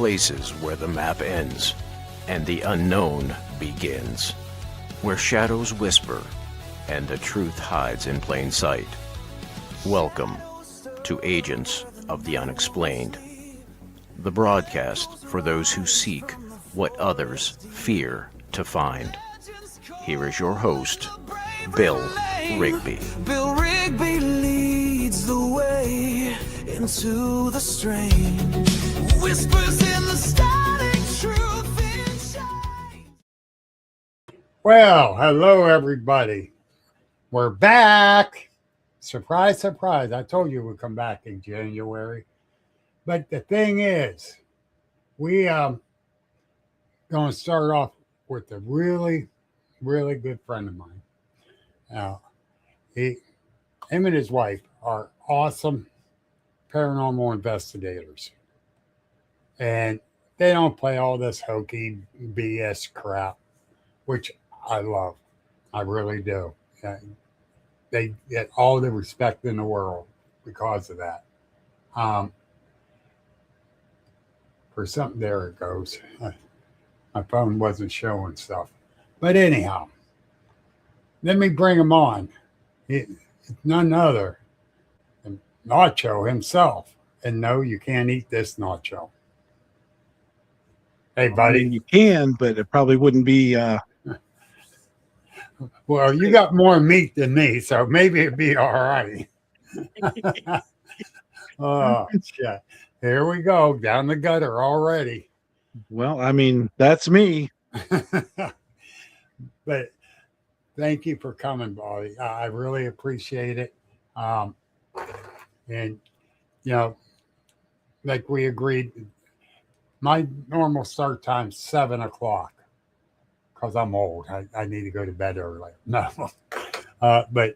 places where the map ends and the unknown begins, where shadows whisper and the truth hides in plain sight. Welcome to Agents of the Unexplained, the broadcast for those who seek what others fear to find. Here is your host, Bill Rigby. Bill Rigby leads the way into the strange. Whispers in the static, truth inside. Well, hello everybody. We're back. Surprise, surprise. I told you we'd come back in January. But the thing is, we going to start off with a really, really good friend of mine. Him and his wife are awesome paranormal investigators. And they don't play all this hokey BS crap, which I love. I really do. They get all the respect in the world because of that. For something, there it goes. My phone wasn't showing stuff. But anyhow, let me bring him on. It's none other than Nacho himself. And no, you can't eat this Nacho. Hey, buddy. I mean, you can, but it probably wouldn't be. Well, you got more meat than me, so maybe it'd be all right. Oh, shit. Here we go, down the gutter already. Well, I mean, that's me. But thank you for coming, Bobby. I really appreciate it. And, you know, like we agreed, my normal start time's 7 o'clock because I'm old. I need to go to bed early. No. But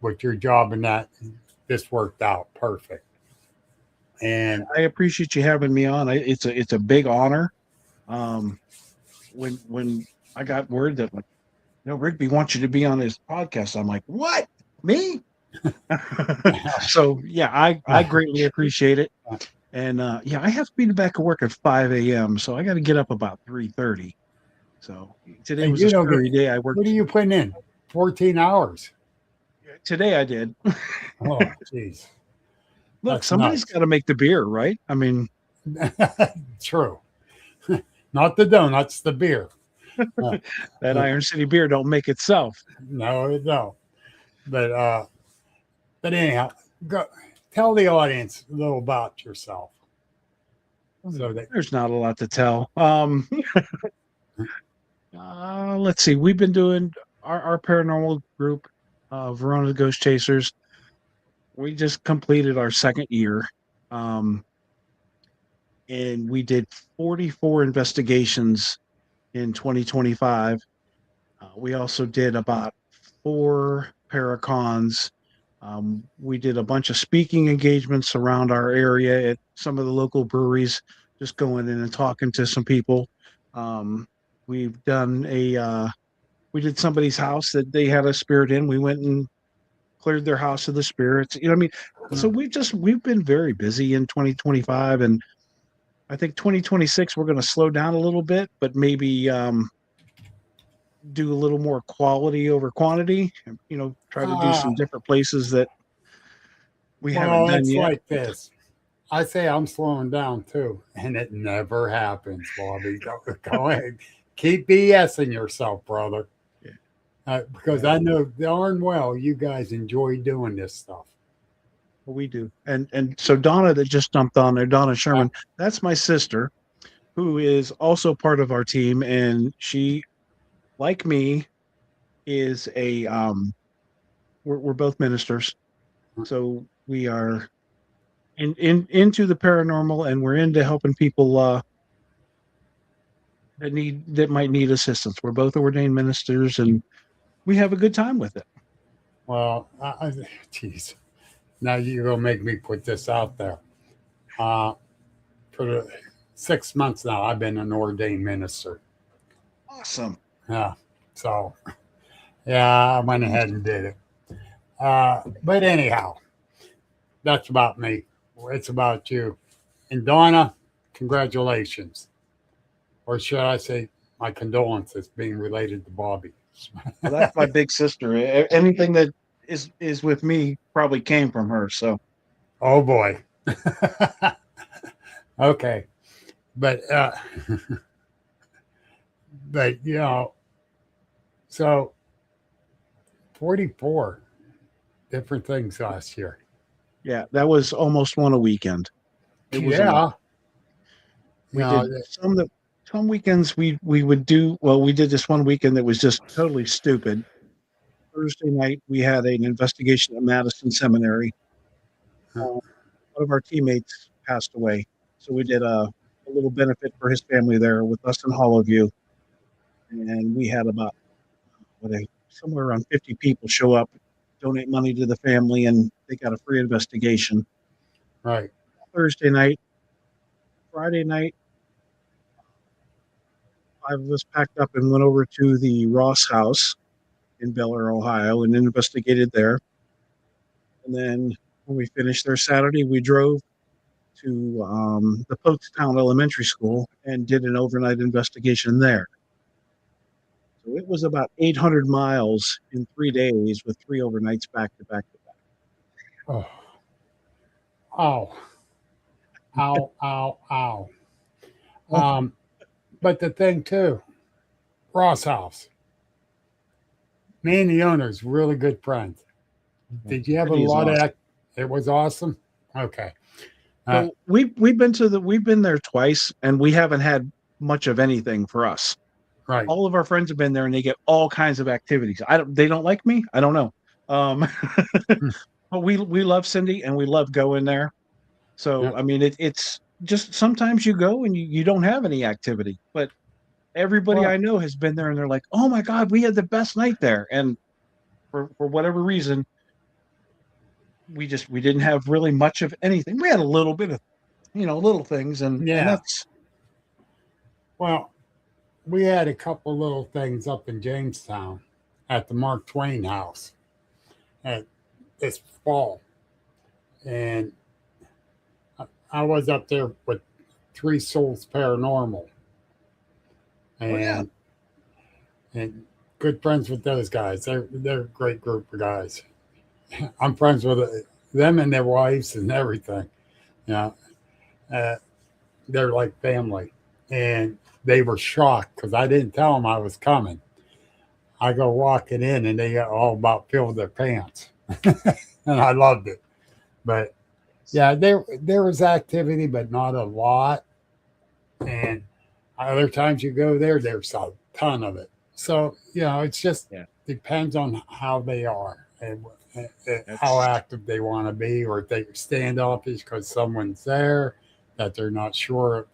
with your job and that, this worked out perfect. And I appreciate you having me on. It's a big honor. When I got word that, like, Rigby wants you to be on his podcast, I'm like, what? Me? So yeah, I greatly appreciate it. And yeah, I have to be back at work at 5 a.m. So I got to get up about 3:30. So today was a scary day. I worked. What are you putting in? 14 hours. Today I did. Oh, jeez. Look, That's somebody's got to make the beer, right? I mean, true. Not the donuts, the beer. that Iron City beer don't make itself. No, it don't. But anyhow, go tell the audience a little about yourself. So that There's not a lot to tell. Let's see. We've been doing our paranormal group, Verona Ghost Chasers. We just completed our second year. And we did 44 investigations in 2025. We also did about 4 paracons. We did a bunch of speaking engagements around our area at some of the local breweries, just going in and talking to some people. We've done we did somebody's house that they had a spirit in. We went and cleared their house of the spirits. You know what I mean? So we've been very busy in 2025, and I think 2026 we're going to slow down a little bit, but maybe do a little more quality over quantity. Try to do some different places that we haven't done yet. Like this. I say I'm slowing down too, and it never happens, Bobby. Go ahead. Keep BSing yourself, brother. Because I know darn well you guys enjoy doing this stuff. Well, we do. And so Donna that just jumped on there, Donna Sherman, that's my sister, who is also part of our team. And she, like me, is we're both ministers. So we are into the paranormal, and we're into helping people that might need assistance. We're both ordained ministers, and we have a good time with it. Well, geez. Now you're going to make me put this out there. For the 6 months now, I've been an ordained minister. Awesome. Yeah. So, yeah, I went ahead and did it. But anyhow, that's about me. It's about you. And Donna, congratulations. Or should I say my condolences being related to Bobby. Well, that's my big sister. Anything that is with me probably came from her. So Oh boy. Okay. But but so 44 different things last year. yeah, that was almost one a weekend. It was a lot. Yeah. We did some weekends we would do well. We did this one weekend that was just totally stupid. Thursday night we had an investigation at Madison Seminary. One of our teammates passed away, so we did a little benefit for his family there with us in Hollowview, and we had about somewhere around 50 people show up, donate money to the family, and they got a free investigation. Right. Thursday night, Friday night, 5 of us packed up and went over to the Ross House in Bel Air, Ohio, and investigated there. And then when we finished there Saturday, we drove to the Pokestown Elementary School and did an overnight investigation there. So it was about 800 miles in 3 days with 3 overnights back to back to back. Oh. Ow. Ow, ow, ow. But the thing too, Ross House. Me and the owner's really good friends. Did you have a lot of that? It was awesome. Okay. So we've been there twice, and we haven't had much of anything for us. Right. All of our friends have been there, and they get all kinds of activities. They don't like me. I don't know. But we love Cindy, and we love going there. So Yeah. I mean, it's just sometimes you go and you don't have any activity, but everybody I know has been there, and they're like, "Oh my God, we had the best night there." And for whatever reason, we didn't have really much of anything. We had a little bit of, little things, and that's well, we had a couple little things up in Jamestown at the Mark Twain house at this fall. And I was up there with Three Souls Paranormal. And and good friends with those guys. They're a great group of guys. I'm friends with them and their wives and everything. They're like family. And they were shocked because I didn't tell them I was coming. I go walking in and they got all about filled their pants. And I loved it. But yeah, there was activity, but not a lot. And other times you go there, there's a ton of it. So, it's just depends on how they are and how active they want to be, or if they standoffish because someone's there that they're not sure.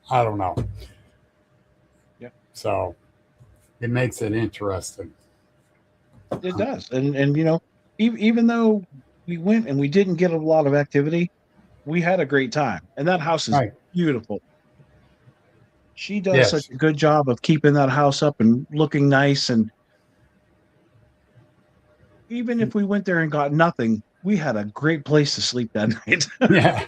I don't know. Yeah. So it makes it interesting. It does. And even though we went and we didn't get a lot of activity, we had a great time. And that house is beautiful. She does such a good job of keeping that house up and looking nice. And even if we went there and got nothing, we had a great place to sleep that night. Yeah.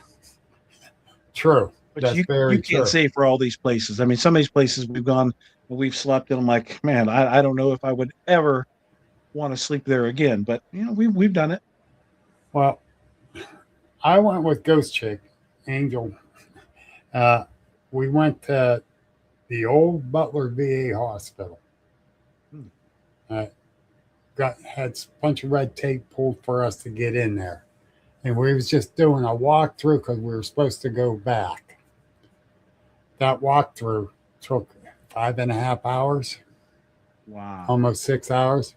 True. But That's you can't say for all these places. I mean, some of these places we've gone and we've slept, and I'm like, man, I don't know if I would ever want to sleep there again. But we've done it. Well, I went with Ghost Chick, Angel. We went to the old Butler VA hospital. Had a bunch of red tape pulled for us to get in there. And we was just doing a walkthrough because we were supposed to go back. That walkthrough took 5.5 hours. Wow. Almost 6 hours.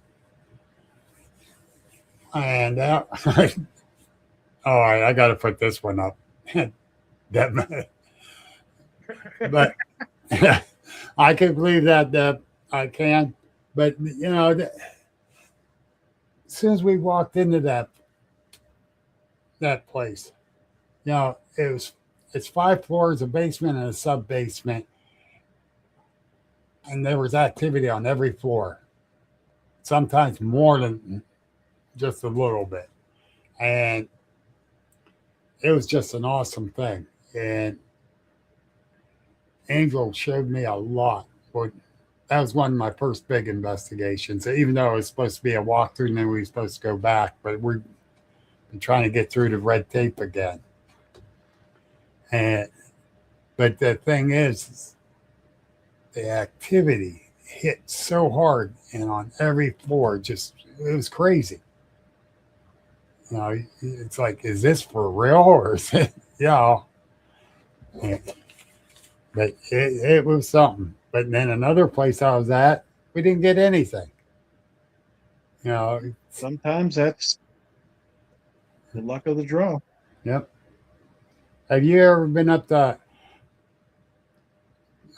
And all right, I got to put this one up. But I can believe that I can. But, as soon as we walked into that place, it's 5 floors, a basement and a sub basement. And there was activity on every floor, sometimes more than just a little bit. And it was just an awesome thing. And Angel showed me a lot. But that was one of my first big investigations. Even though it was supposed to be a walkthrough, and then we were supposed to go back, but we've been trying to get through the red tape again. And but the thing is the activity hit so hard and on every floor, just it was crazy. You know, it's like, is this for real or is it, yeah? Yeah. But it was something. But then another place I was at, we didn't get anything. You know, Sometimes that's the luck of the draw. yep. Have you ever been up to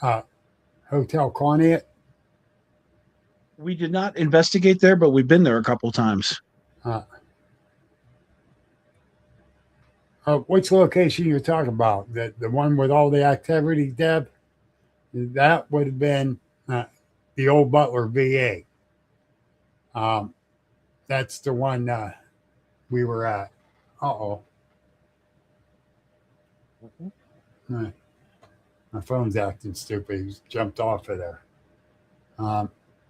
uh, Hotel Conneaut? We did not investigate there, but we've been there a couple times. Uh, which location you're talking about? The one with all the activity, Deb? That would have been the old Butler VA. That's the one we were at. Uh-oh. My phone's acting stupid. It jumped off of there.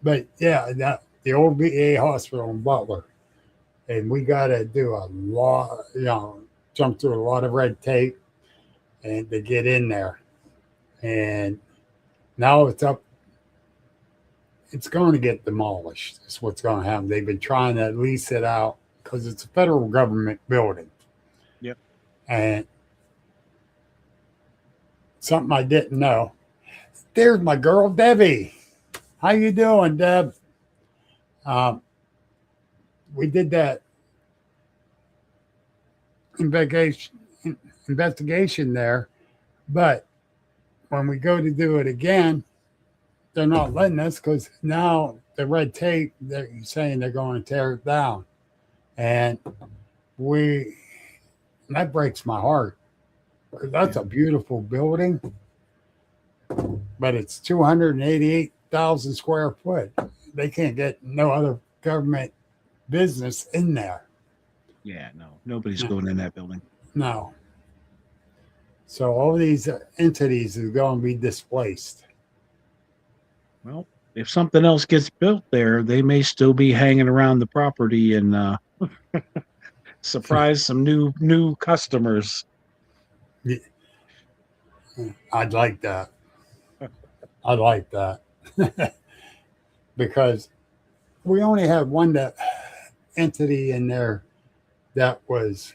But yeah, the old VA hospital in Butler. And we got to do a lot, you know, jump through a lot of red tape and to get in there. And now it's up. It's going to get demolished. That's what's going to happen. They've been trying to lease it out because it's a federal government building. Yep. And something I didn't know. There's my girl, Debbie. How you doing, Deb? We did that investigation there, but when we go to do it again, they're not letting us because now the red tape, they're saying they're going to tear it down. And that breaks my heart because that's a beautiful building, but it's 288,000 square foot. They can't get no other government business in there. Yeah, no, nobody's going in that building. No. So all these entities are going to be displaced. Well, if something else gets built there, they may still be hanging around the property and surprise some new customers. I'd like that. I'd like that. Because we only had one entity in there that was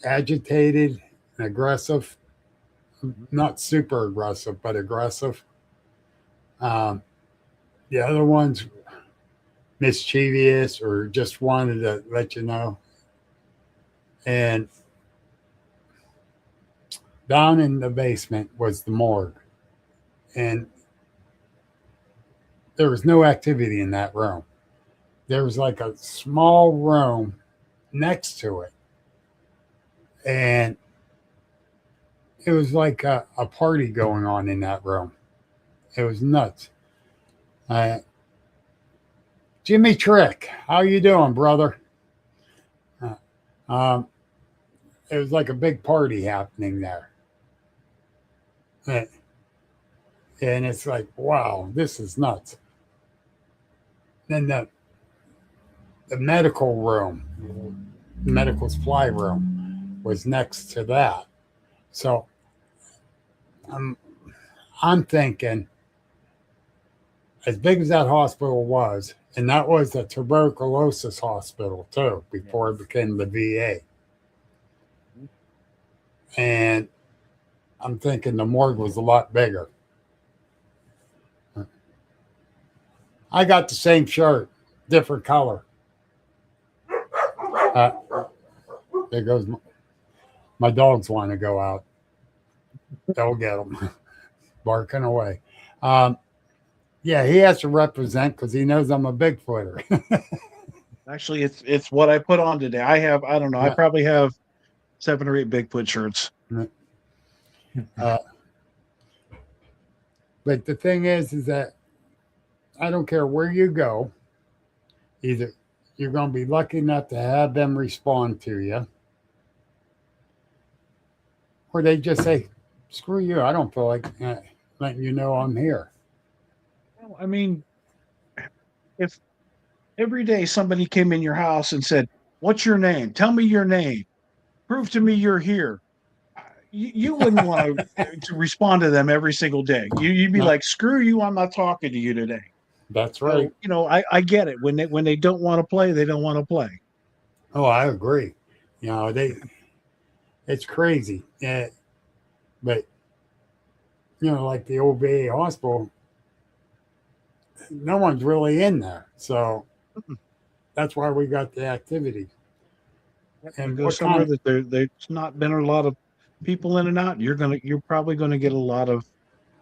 agitated and aggressive, not super aggressive, but aggressive. The other ones mischievous or just wanted to let you know. And down in the basement was the morgue. And there was no activity in that room. There was like a small room next to it. And it was like a party going on in that room. It was nuts. Jimmy Trick, how you doing, brother? It was like a big party happening there. And it's like, wow, this is nuts. Then the medical room, the medical supply room was next to that. So I'm thinking, as big as that hospital was, and that was a tuberculosis hospital too, before it became the VA. And I'm thinking the morgue was a lot bigger. I got the same shirt, different color. There goes my dogs want to go out. They'll get them barking away. Yeah, he has to represent because he knows I'm a Bigfooter. Actually, it's what I put on today. I don't know. Yeah. I probably have 7 or 8 Bigfoot shirts. But the thing is that I don't care where you go, either you're going to be lucky enough to have them respond to you, or they just say, screw you. I don't feel like letting you know I'm here. Well, I mean, if every day somebody came in your house and said, "What's your name? Tell me your name. Prove to me you're here." You wouldn't want to respond to them every single day. You'd be No, like, "Screw you! I'm not talking to you today." that's right. So I get it. When they don't want to play, they don't want to play. Oh, I agree. You know, it's crazy. Yeah, but like the old VA hospital, no one's really in there. So that's why we got the activity. You And go what somewhere kind that there's not been a lot of people in and out. You're probably gonna get a lot of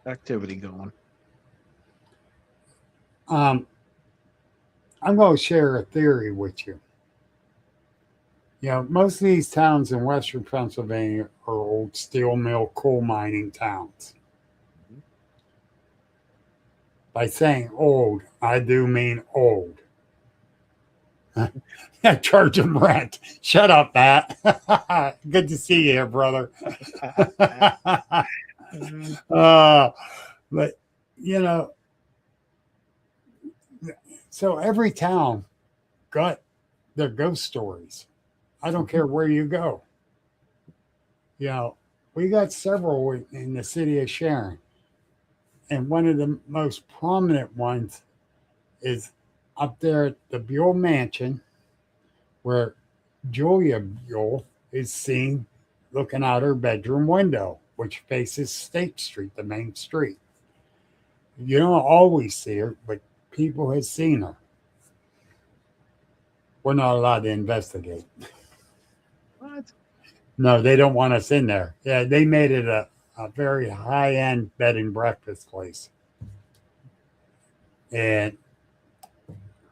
activity going. I'm going to share a theory with you. Most of these towns in Western Pennsylvania are old steel mill coal mining towns. By saying old, I do mean old. I charge them rent. Shut up, Matt. Good to see you here, brother. uh, but, you know, so every town got their ghost stories. I don't care where you go. We got several in the city of Sharon. And one of the most prominent ones is up there at the Buell Mansion, where Julia Buell is seen looking out her bedroom window, which faces State Street, the main street. You don't always see her, but people have seen her. We're not allowed to investigate. What? No, they don't want us in there. Yeah, they made it a very high end bed and breakfast place. And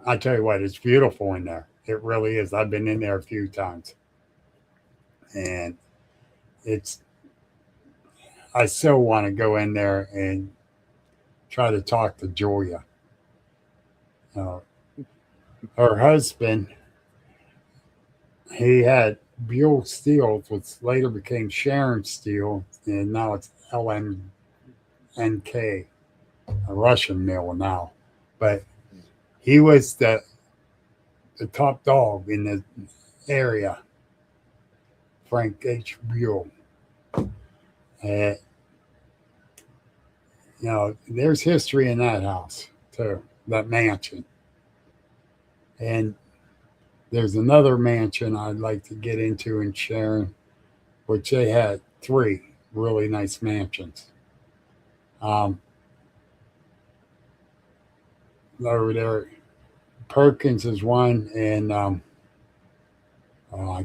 I tell you what, it's beautiful in there. It really is. I've been in there a few times. And it's, I still want to go in there and try to talk to Julia. Uh, Her husband, he had Buell Steel, which later became Sharon Steel, and now it's LMNK, a Russian mill now. But he was the top dog in the area, Frank H. Buell. Uh, there's history in that house too, that mansion. And there's another mansion I'd like to get into in Sharon, which they had three really nice mansions. Um, Over there, Perkins is one, and I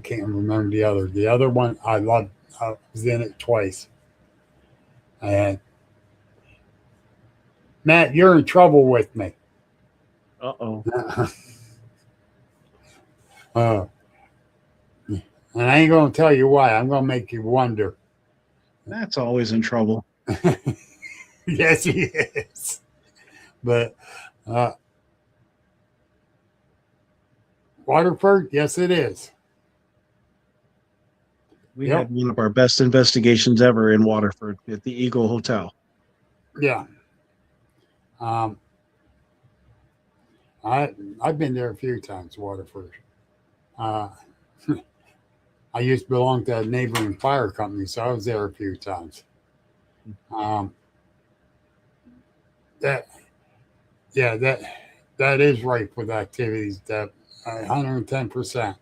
can't remember the other. The other one I loved. I was in it twice. And Matt, you're in trouble with me. Uh-oh. uh, and I ain't gonna tell you why. I'm gonna make you wonder. That's always in trouble. Yes, he is. But Waterford, yes, it is. We Yep. had one of our best investigations ever in Waterford at the Eagle Hotel. Yeah. Um, I've been there a few times, Waterford. Uh, I used to belong to a neighboring fire company, so I was there a few times. Um, that yeah, that is ripe with activities. That 110%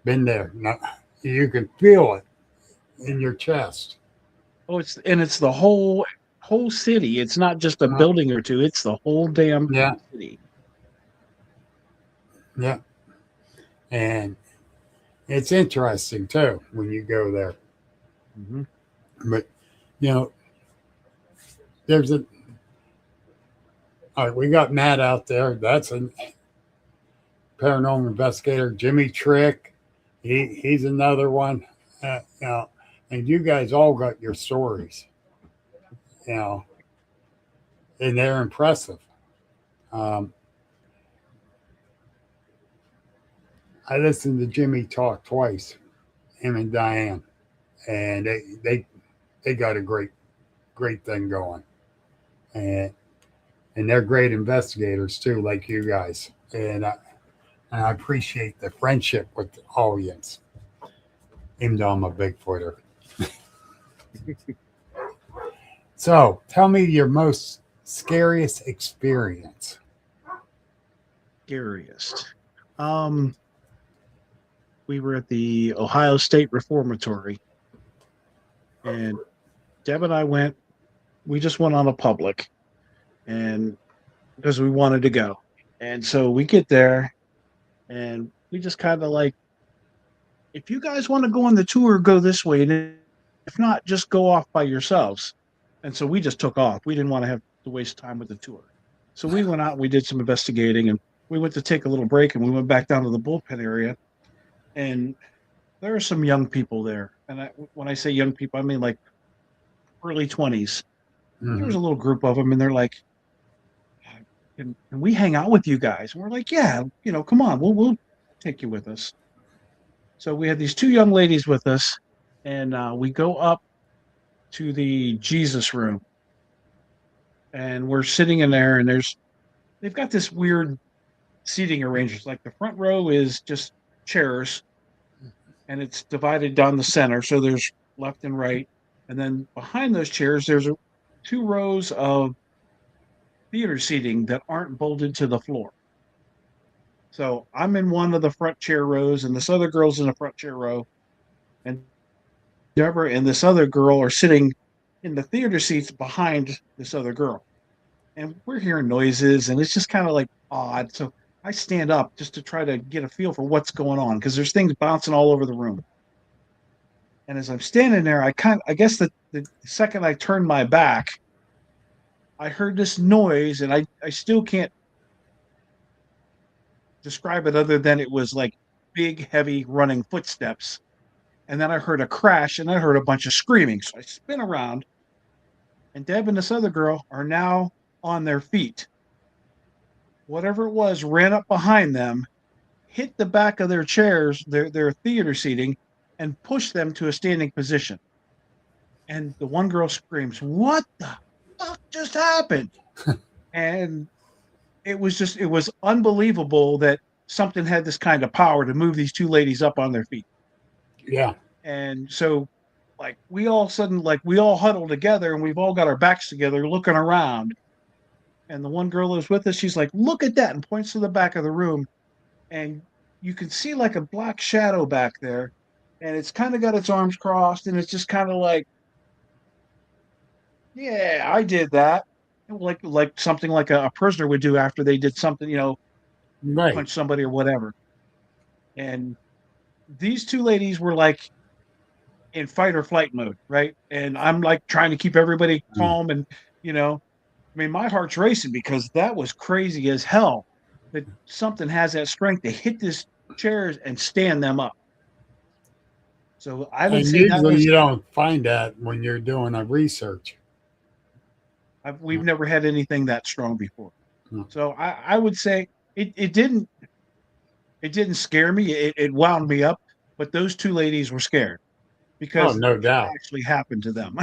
been there. No, you can feel it in your chest. Oh, it's the whole city. It's not just a Uh, building or two. It's the whole damn yeah, city. yeah, and it's interesting too when you go there. Mm-hmm. But you know, there's a all right. We got Matt out there. That's a paranormal investigator. Jimmy Trick, he's another one. You know, and you guys all got your stories. You know, and they're impressive. Um, I listened to Jimmy talk twice, him and Diane, and they got a great great thing going, and they're great investigators too, like you guys. And I appreciate the friendship with the audience, even though I'm a Bigfooter. So, tell me your most scariest experience. Scariest. Um, we were at the Ohio State Reformatory, and Deb and I went. We just went on a public, and because we wanted to go, and so we get there, and we just kind of like, if you guys want to go on the tour, go this way, and if not, just go off by yourselves. And so we just took off. We didn't want to have to waste time with the tour, so we went out and we did some investigating, and we went to take a little break, and we went back down to the bullpen area, and there are some young people there. And when I say young people, I mean like early 20s. There was Hmm. a little group of them, and they're like, can we hang out with you guys? And we're like, yeah, come on, we'll take you with us. So we had these two young ladies with us, and we go up to the Jesus room, and we're sitting in there, and they've got this weird seating arrangement. Like the front row is just chairs, and it's divided down the center, so there's left and right, and then behind those chairs, there's two rows of theater seating that aren't bolted to the floor. So I'm in one of the front chair rows, and this other girl's in the front chair row, and Deborah and this other girl are sitting in the theater seats behind this other girl. And we're hearing noises, and it's just kind of like odd. So I stand up just to try to get a feel for what's going on because there's things bouncing all over the room. And as I'm standing there, I guess the second I turned my back, I heard this noise, and I still can't describe it other than it was like big, heavy running footsteps. And then I heard a crash, and I heard a bunch of screaming. So I spin around, and Deb and this other girl are now on their feet. Whatever it was ran up behind them, hit the back of their chairs, their theater seating, and pushed them to a standing position. And the one girl screams, "What the fuck just happened?" And it was unbelievable that something had this kind of power to move these two ladies up on their feet. Yeah. And so like we all sudden like we all huddle together, and we've all got our backs together looking around. And the one girl that was with us, she's like, "Look at that," and points to the back of the room. And you can see like a black shadow back there. And it's kind of got its arms crossed, and it's just kind of like, yeah, I did that. Like something like a prisoner would do after they did something, Right. punch somebody or whatever. And these two ladies were like in fight or flight mode, right? And I'm like trying to keep everybody Mm. calm, and I mean, my heart's racing because that was crazy as hell that something has that strength to hit these chairs and stand them up. So I would And say that usually was you don't find that when you're doing a research. we've never had anything that strong before. Hmm. So I would say it didn't scare me. It wound me up, but those two ladies were scared Oh, because no it doubt. actually happened to them.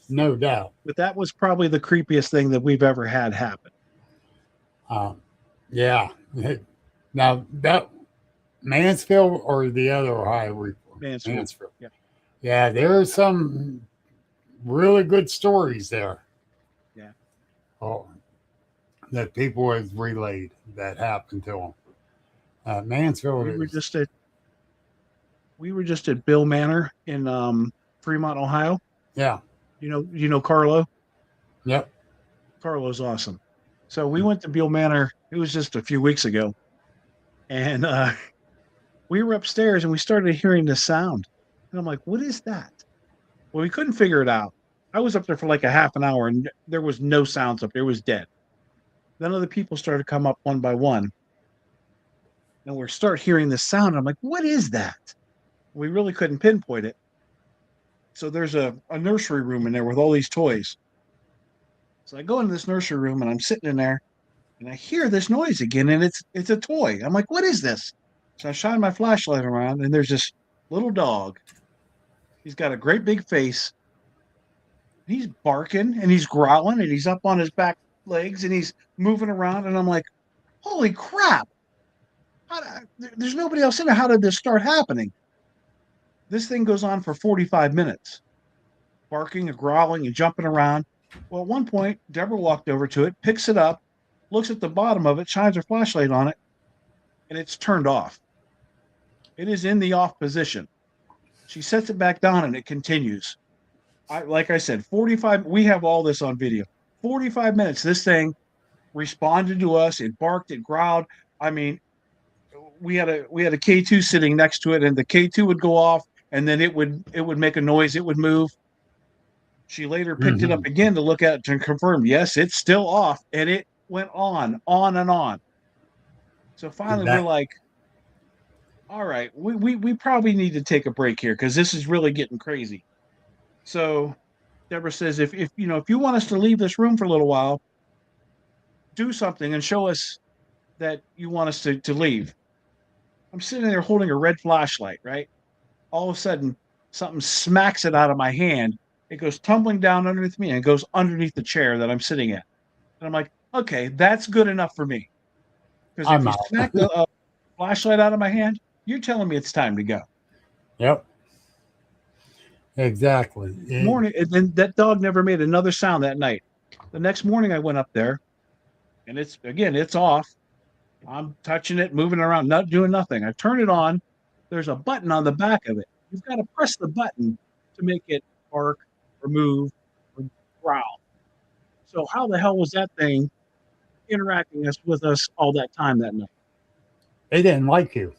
No doubt. But that was probably the creepiest thing that we've ever had happen. Yeah. Now, that Mansfield or the other Ohio report? Mansfield. Mansfield. Yeah. Yeah, there are some really good stories there. Yeah. Oh, that people have relayed that happened to them. Mansfield We were is, just at Bill Manor in Fremont, Ohio. yeah, Carlo. yep. Carlo's awesome. So we went to Bill Manor. It was just a few weeks ago, and we were upstairs and we started hearing this sound, and I'm like, "What is that?" Well, we couldn't figure it out. I was up there for like a half an hour, and there was no sounds up there. It was dead. Then other people started to come up one by one, and we start hearing this sound. I'm like, "What is that?" We really couldn't pinpoint it. So there's a nursery room in there with all these toys. So I go into this nursery room and I'm sitting in there and I hear this noise again, and it's a toy. I'm like, "What is this?" So I shine my flashlight around, and there's this little dog. He's got a great big face. He's barking and he's growling and he's up on his back legs and he's moving around. And I'm like, holy crap. There's nobody else in there. How did this start happening? This thing goes on for 45 minutes, barking and growling and jumping around. Well, at one point, Deborah walked over to it, picks it up, looks at the bottom of it, shines her flashlight on it, and it's turned off. It is in the off position. She sets it back down and it continues. Like I said, 45, we have all this on video. 45 minutes, this thing responded to us. It barked, it growled. I mean, we had a K2 sitting next to it, and the K2 would go off, and then it would make a noise, it would move. She later picked it up again to look at it to confirm, yes, it's still off, and it went on and on. So finally, we're like, all right, we probably need to take a break here because this is really getting crazy. So Deborah says, if you want us to leave this room for a little while, do something and show us that you want us to leave. I'm sitting there holding a red flashlight, right? All of a sudden, something smacks it out of my hand. It goes tumbling down underneath me and it goes underneath the chair that I'm sitting at. And I'm like, okay, that's good enough for me. Because if you smack the flashlight out of my hand, you're telling me it's time to go. Yep. Exactly. Morning, and then that dog never made another sound that night. The next morning I went up there and it's off. I'm touching it, moving around, not doing nothing. I turn it on. There's a button on the back of it. You've got to press the button to make it bark or move or growl. So how the hell was that thing interacting with us all that time that night? It didn't like you.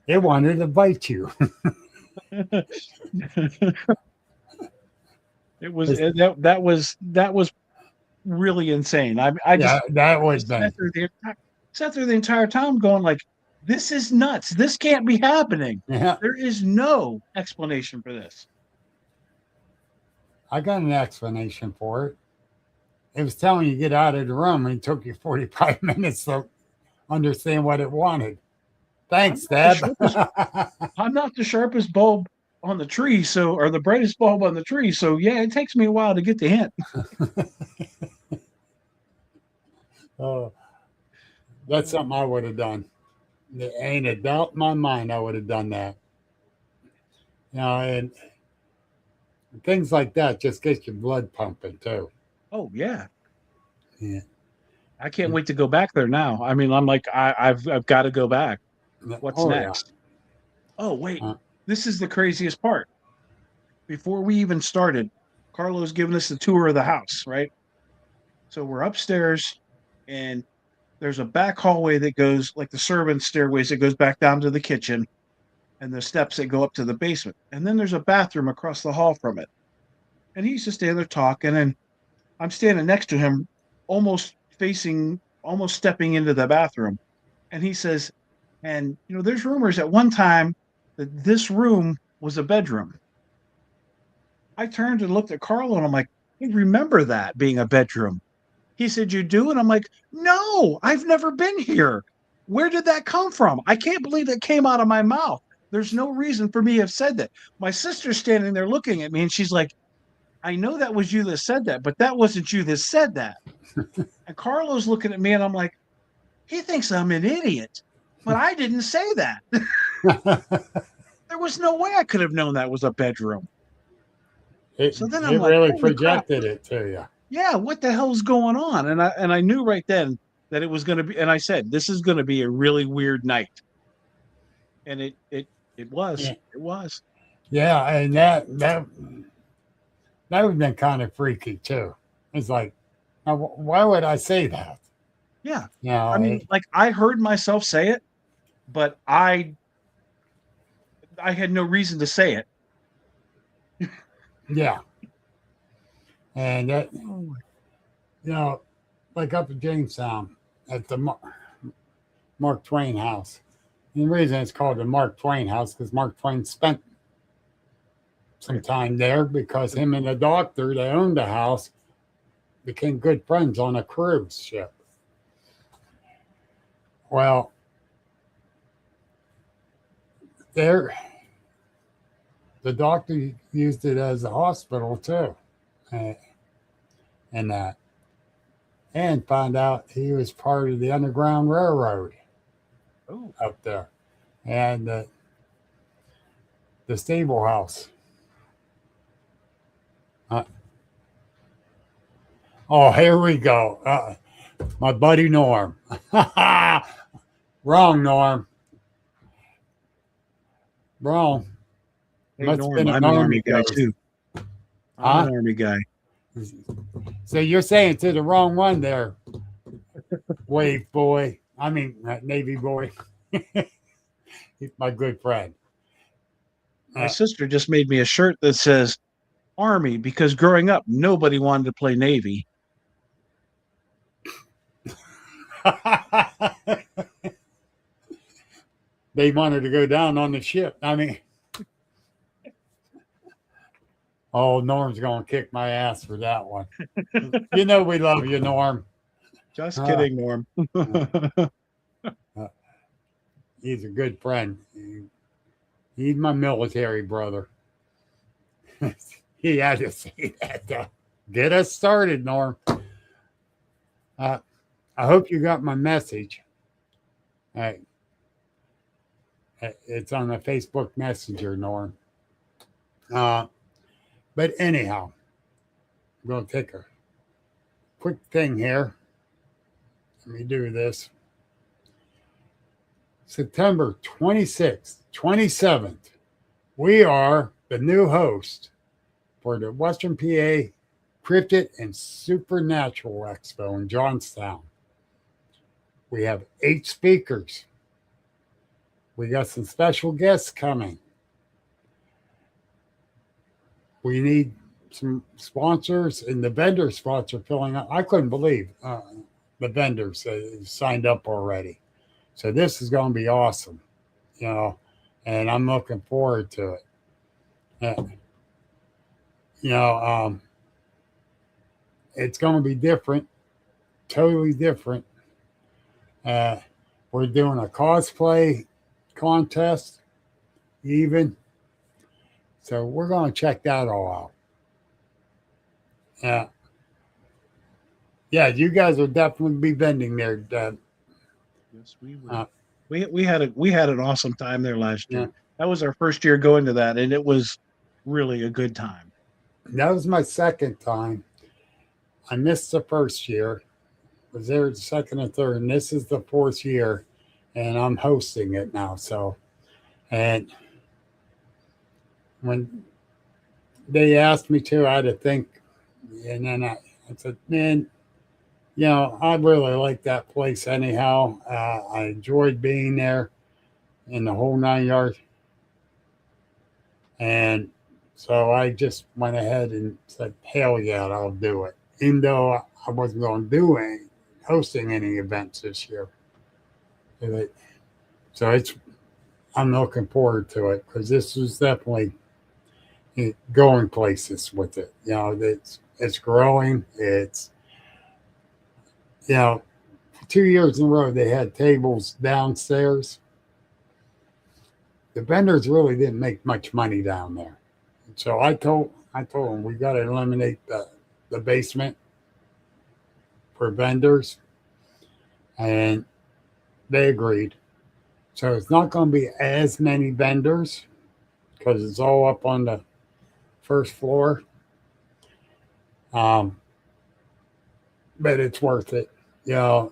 It wanted to bite you. It was that was really insane. I just that was sat through the entire time going like, this is nuts. This can't be happening. Yeah. There is no explanation for this. I got an explanation for it. It was telling you to get out of the room and it took you 45 minutes to understand what it wanted. Thanks, Deb. I'm not the sharpest bulb on the tree, or the brightest bulb on the tree. So yeah, it takes me a while to get the hint. Oh, that's something I would have done. There ain't a doubt in my mind I would have done that. And things like that just get your blood pumping too. Oh yeah. Yeah. I can't wait to go back there now. I mean, I'm like, I've got to go back. What's next? Yeah. Oh wait, this is the craziest part. Before we even started, Carlo's giving us the tour of the house, right? So we're upstairs, and there's a back hallway that goes like the servant stairways that goes back down to the kitchen, and the steps that go up to the basement. And then there's a bathroom across the hall from it. And he's just standing there talking, and I'm standing next to him, almost stepping into the bathroom. And he says, and there's rumors at one time that this room was a bedroom. I turned and looked at Carlo, and I'm like, I remember that being a bedroom. He said, you do? And I'm like, no, I've never been here. Where did that come from? I can't believe it came out of my mouth. There's no reason for me to have said that. My sister's standing there looking at me, and she's like, I know that was you that said that, but that wasn't you that said that. And Carlo's looking at me, and I'm like, he thinks I'm an idiot, but I didn't say that. There was no way I could have known that was a bedroom. So then I'm like, really projected it to you. Yeah, what the hell's going on? And I knew right then that it was going to be, and I said, this is going to be a really weird night. And it was. Yeah. It was. Yeah, and that would have been kind of freaky too. It's like, why would I say that? Yeah. Yeah. I mean, like I heard myself say it, but I had no reason to say it. Yeah. And that, like up at Jamestown at the Mark Twain house. And the reason it's called the Mark Twain house because Mark Twain spent some time there because him and the doctor that owned the house became good friends on a cruise ship. Well, the doctor used it as a hospital too. uh, and and found out he was part of the Underground Railroad Oh, up there, and the stable house. Uh, oh, here we go. My buddy Norm. Wrong, Norm. Wrong. hey Must have Norm, been an I'm an army army guy ghost. too. I'm Huh? an army guy. So you're saying to the wrong one there, Wave boy. I mean, Navy boy. He's my good friend. My Uh, sister just made me a shirt that says Army because growing up, nobody wanted to play Navy. they wanted to go down on the ship. I mean, oh, Norm's going to kick my ass for that one. You know we love you, Norm. Just Uh, kidding, Norm. uh, he's a good friend. He's my military brother. He had to say that to get us started, Norm. I hope you got my message. Uh, it's on the Facebook Messenger, Norm. Uh, but anyhow, I'm going to take a quick thing here. Let me do this. September 26th, 27th, we are the new host for the Western PA Cryptid and Supernatural Expo in Johnstown. We have 8 speakers. We got some special guests coming. We need some sponsors, and the vendor spots are filling up. I couldn't believe the vendors signed up already. So this is going to be awesome, and I'm looking forward to it. You know, it's going to be different, totally different. We're doing a cosplay contest, even. So we're going to check that all out. Yeah, you guys will definitely be vending there, Dad. Yes, we will. Uh, We had an awesome time there last yeah, year. That was our first year going to that, and it was really a good time. that was my second time. I missed the first year. Was there the second and third, and this is the fourth year, and I'm hosting it now. So, and when they asked me to, I had to think, and then I said, man, I really like that place anyhow. I enjoyed being there in the whole 9 yards. And so I just went ahead and said, hell yeah, I'll do it. Even though I wasn't going to do any hosting any events this year. So I'm looking forward to it because this was definitely going places with it. It's growing. It's, 2 years in a row they had tables downstairs. The vendors really didn't make much money down there. So I told them we got to eliminate the basement for vendors, and they agreed. So it's not going to be as many vendors because it's all up on the first floor. But it's worth it, because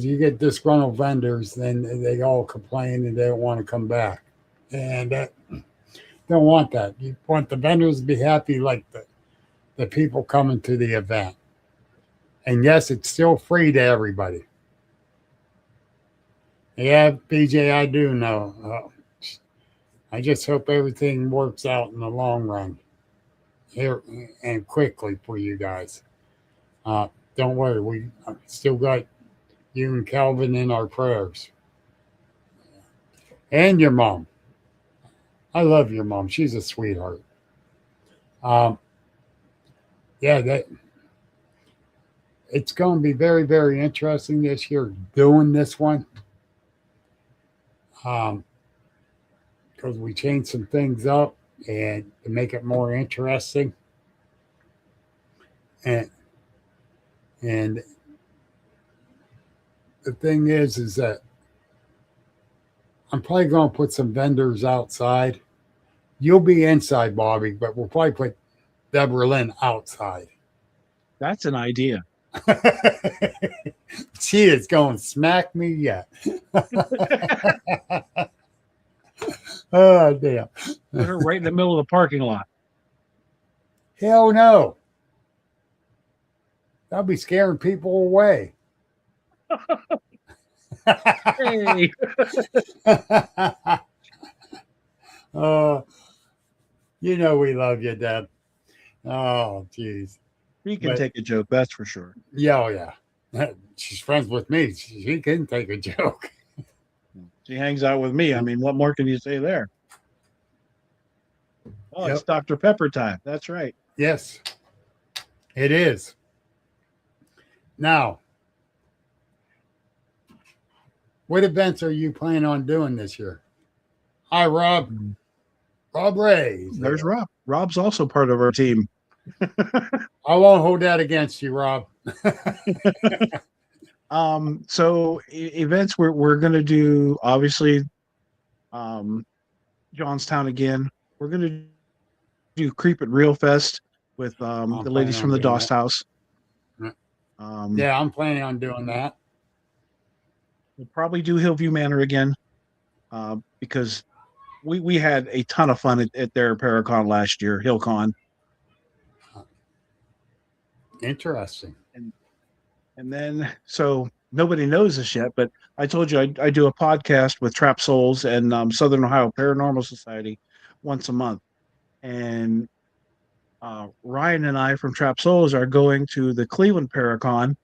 you get disgruntled vendors, then they all complain and they don't want to come back, and don't want that. You want the vendors to be happy, like the people coming to the event. And yes, it's still free to everybody. Yeah, BJ, I do know. I just hope everything works out in the long run here and quickly for you guys. Don't worry, we still got you and Calvin in our prayers. And your mom. I love your mom. She's a sweetheart. Yeah, it's going to be very, very interesting this year doing this one. Because we changed some things up and to make it more interesting. And and the thing is that I'm probably going to put some vendors outside. You'll be inside, Bobby, but we'll probably put Deborah Lynn outside. That's an idea. She is going to smack me yet. Oh, damn. Put her right in the middle of the parking lot. Hell no. That'll be scaring people away. Hey. You know we love you, Deb. Oh, jeez. She can But- take a joke, that's for sure. Yeah, oh, yeah. She's friends with me. She can take a joke. She hangs out with me. I mean, what more can you say there? Oh, Yep. it's Dr. Pepper time. That's right. Yes, it is. Now, what events are you planning on doing this year? Hi, Rob. Rob Ray. There's Rob. Rob's also part of our team. I won't hold that against you, Rob. So events we're gonna do, obviously, Johnstown again. We're gonna do Creep It Real Fest with the ladies planning from on the doing Dost that. House. Yeah, I'm planning on doing that. We'll probably do Hillview Manor again, because we had a ton of fun at their Paracon last year, HillCon. Interesting. And then, so nobody knows this yet, but I told you I do a podcast with Trap Souls and Southern Ohio Paranormal Society once a month. And Ryan and I from Trap Souls are going to the Cleveland Paracon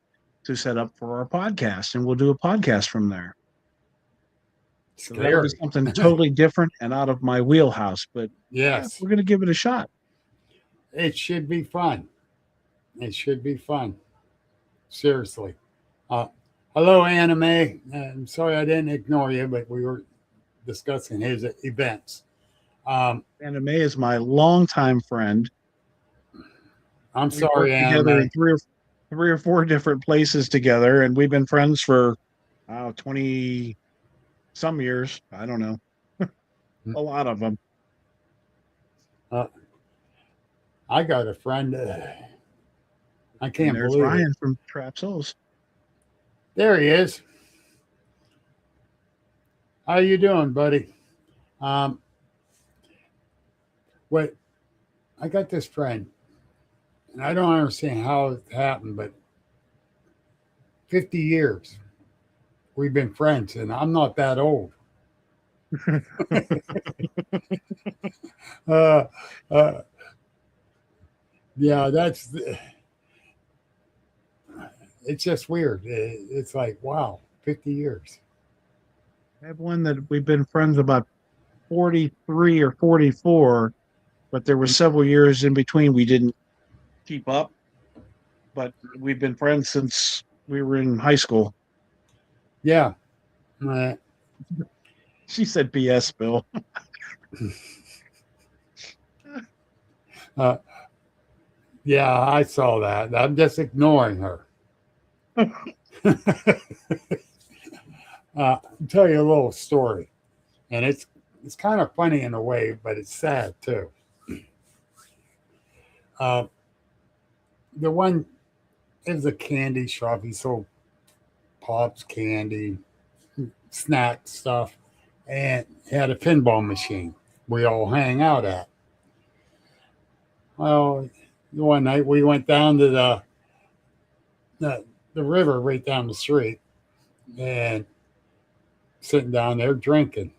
to set up for our podcast, and we'll do a podcast from there. So that'll be Scary. something totally different and out of my wheelhouse, but Yes, we're going to give it a shot. it should be fun. It should be fun. Seriously. Hello, Anime. I'm sorry I didn't ignore you, but we were discussing his events. Anime is my longtime friend. I'm We sorry, worked together Anime. in three or four different places together, and we've been friends for 20 some years. I don't know. A lot of them. I got a friend. I And can't there's believe it. Ryan from Trap Souls. There he is. How you doing, buddy? What I got this friend, and I don't understand how it happened, but 50 years we've been friends, and I'm not that old. uh, yeah, it's just weird. It's like, wow, 50 years. I have one that we've been friends about 43 or 44, but there were several years in between we didn't keep up. But we've been friends since we were in high school. Yeah. She said BS, Bill. Yeah, I saw that. I'm just ignoring her. I'll tell you a little story, and it's kind of funny in a way, but it's sad too. The one is a candy shop. He sold pops, candy, snack stuff, and had a pinball machine we all hang out at. Well, one night we went down to the river right down the street and sitting down there drinking.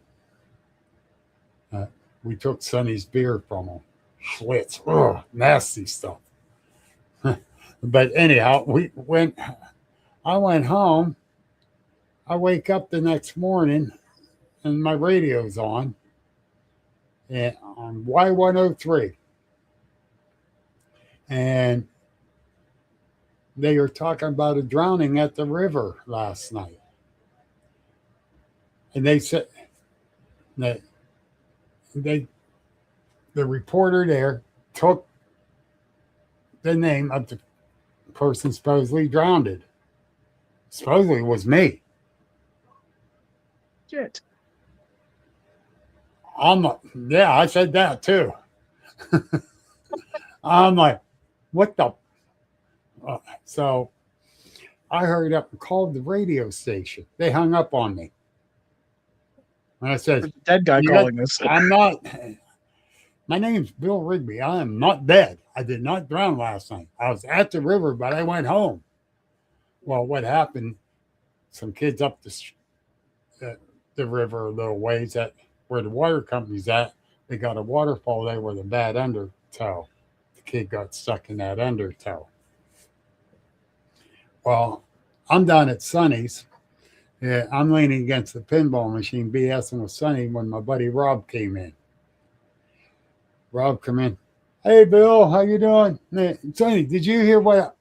We took Sonny's beer from him. Schlitz. Oh, nasty stuff. But anyhow, I went home. I wake up the next morning and my radio's on. And on Y103. And they were talking about a drowning at the river last night. And they said that the reporter there took the name of the person supposedly drowned. Supposedly was me. Shit. Yeah, I said that too. I'm like, what the? So I hurried up and called the radio station. They hung up on me. And I said, The dead guy "You got- calling us. I'm not, my name's Bill Rigby. I am not dead. I did not drown last night. I was at the river, but I went home." Well, what happened? Some kids up the river a little ways at where the water company's at, they got a waterfall there with a bad undertow. The kid got stuck in that undertow. Well, I'm down at Sonny's. Yeah, I'm leaning against the pinball machine, BSing with Sonny when my buddy Rob came in. Rob come in. "Hey, Bill, how you doing?" "Sonny, did you hear what?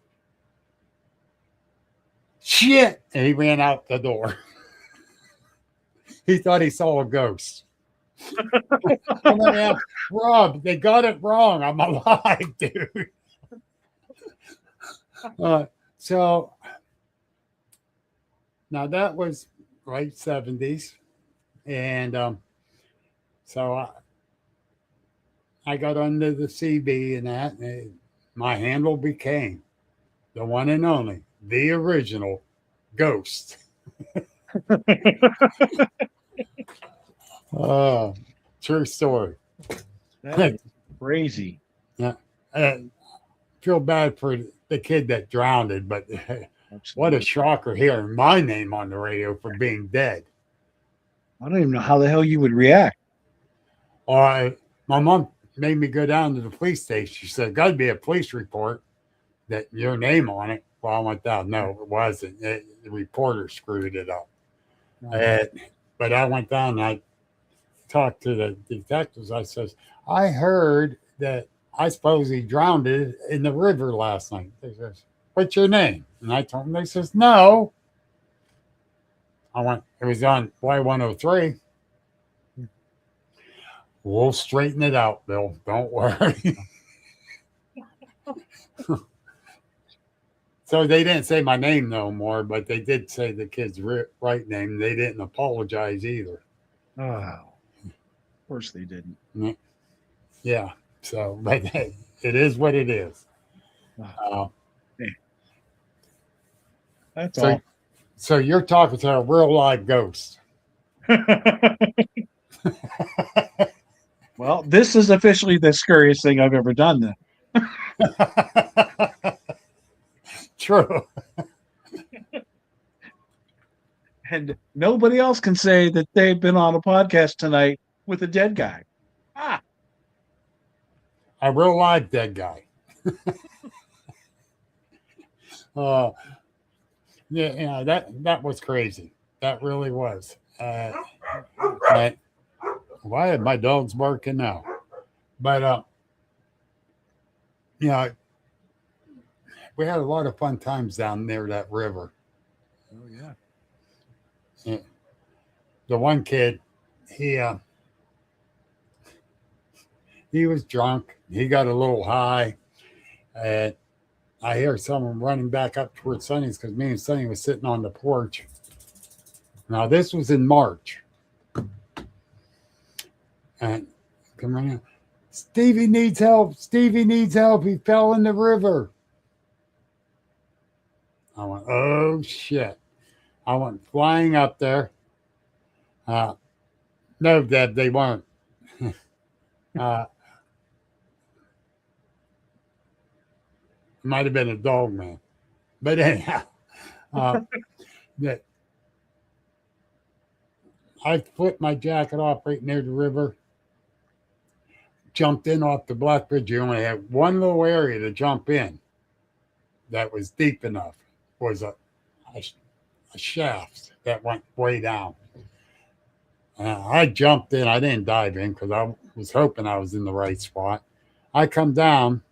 Shit!" And he ran out the door. He thought he saw a ghost. I'm like, "Rob, they got it wrong. I'm alive, dude." So now that was late 70s. And so I got under the CB and that. And my handle became the one and only, the original Ghost. True story. That is crazy. Yeah. Feel bad for the kid that drowned, but what a shocker hearing my name on the radio for being dead. I don't even know how the hell you would react. My mom made me go down to the police station. She said, "Got to be a police report that your name on it." Well, I went down. No, it wasn't. The reporter screwed it up. But I went down and I talked to the detectives. I says, "I heard that I suppose he drowned in the river last night." They says, "What's your name?" And I told them. They says, "No." I went, "It was on Y103. We'll straighten it out, Bill. Don't worry." So they didn't say my name no more, but they did say the kid's right name. They didn't apologize either. Oh, of course they didn't. Yeah. So, but hey, it is what it is. That's all. So you're talking to a real live ghost. Well, this is officially the scariest thing I've ever done then. True. And nobody else can say that they've been on a podcast tonight with a dead guy. A real live dead guy. Yeah, that was crazy. That really was. Why are my dogs barking now? But we had a lot of fun times down there that river. Oh yeah. The one kid, he was drunk. He got a little high, and I hear someone running back up towards Sonny's because me and Sonny was sitting on the porch. Now this was in March, and come on, "Stevie needs help. Stevie needs help. He fell in the river." I went, "Oh shit!" I went flying up there. No, Deb, they weren't. Might have been a dog man, but anyhow, that I flipped my jacket off right near the river, jumped in off the Black Bridge. You only had one little area to jump in that was deep enough. Was a shaft that went way down. I jumped in. I didn't dive in because I was hoping I was in the right spot. I come down,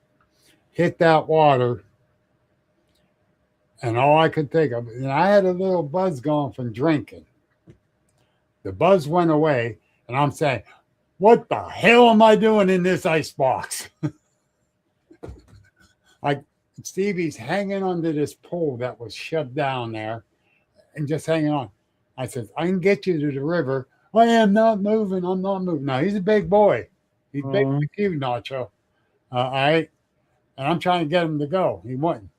hit that water, and all I could think of, and I had a little buzz going from drinking. The buzz went away, and I'm saying, "What the hell am I doing in this ice box?" Stevie's hanging onto this pole that was shoved down there and just hanging on. I said, I can get you to the river. I am not moving. I'm not moving. Now, he's a big boy. He's big Oh, like you, Nacho. All right. And I'm trying to get him to go. He wouldn't.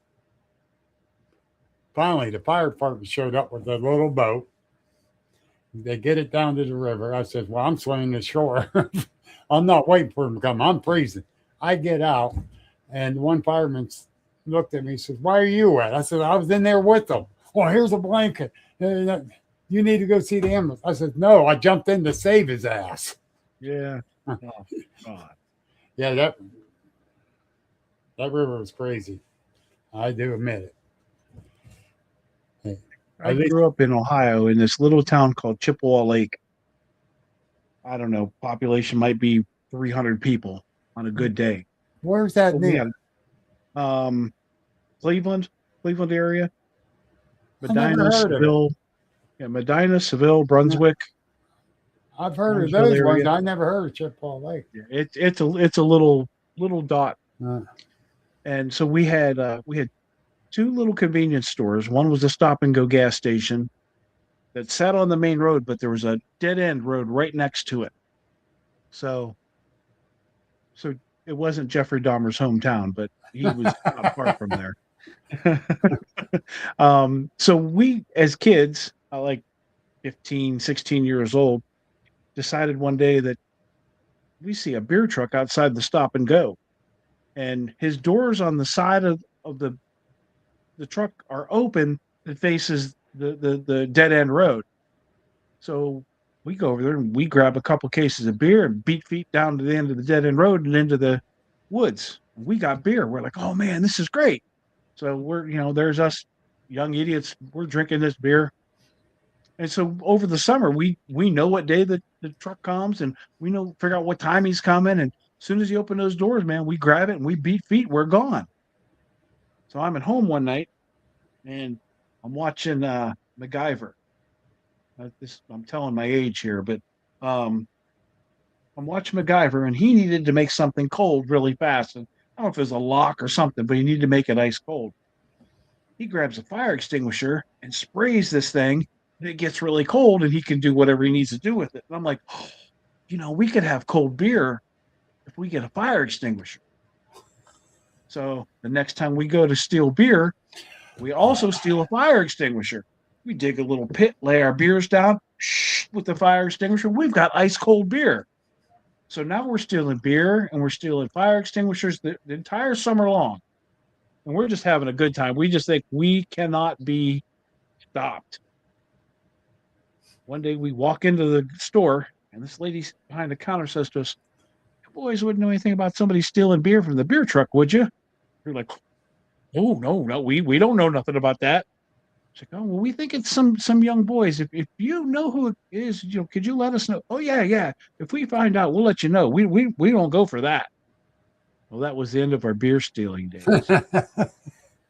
Finally, the fire department showed up with a little boat. They get it down to the river. I said, well, I'm swimming the shore. I'm not waiting for him to come. I'm freezing. I get out, and one fireman looked at me and says, why are you at? I said, I was in there with them. Well, here's a blanket. You need to go see the ambulance. I said, no, I jumped in to save his ass. yeah. Oh, God. Yeah, that river was crazy. I do admit it. I grew up in Ohio in this little town called Chippewa Lake. I don't know, population might be 300 people on a good day. Where's that But we near? had Cleveland area, I never Medina, heard of it. Seville. Yeah, Medina, Seville, Brunswick. I've heard of Brownsville those ones. area. I never heard of Chippewa Lake. Yeah, it's a little dot. Uh, And so we had two little convenience stores. One was a stop and go gas station that sat on the main road, but there was a dead end road right next to it. So it wasn't Jeffrey Dahmer's hometown, but he was not far from there. So we, as kids, like 15, 16 years old, decided one day that we see a beer truck outside the stop and go, and his doors on the side of the truck are open that faces the dead end road. So we go over there and we grab a couple cases of beer and beat feet down to the end of the dead end road and into the woods. We got beer. We're like, oh man, this is great. So there's us young idiots. We're drinking this beer. And so over the summer, we know what day the truck comes, and we figure out what time he's coming. And as soon as he opened those doors, man, we grab it and we beat feet. We're gone. So I'm at home one night and I'm watching MacGyver. I'm telling my age here, but I'm watching MacGyver, and he needed to make something cold really fast. And I don't know if it was a lock or something, but he needed to make it ice cold. He grabs a fire extinguisher and sprays this thing, and it gets really cold, and he can do whatever he needs to do with it. And I'm like, we could have cold beer if we get a fire extinguisher. So the next time we go to steal beer, we also steal a fire extinguisher. We dig a little pit, lay our beers down with the fire extinguisher. We've got ice cold beer. So now we're stealing beer and we're stealing fire extinguishers the entire summer long. And we're just having a good time. We just think we cannot be stopped. One day we walk into the store, and this lady behind the counter says to us, "You boys wouldn't know anything about somebody stealing beer from the beer truck, would you?" We're like, "Oh, no, we don't know nothing about that." She's like, "Oh, well, we think it's some young boys. If you know who it is, could you let us know?" "Oh, yeah. If we find out, we'll let you know. We don't go for that." Well, that was the end of our beer stealing days.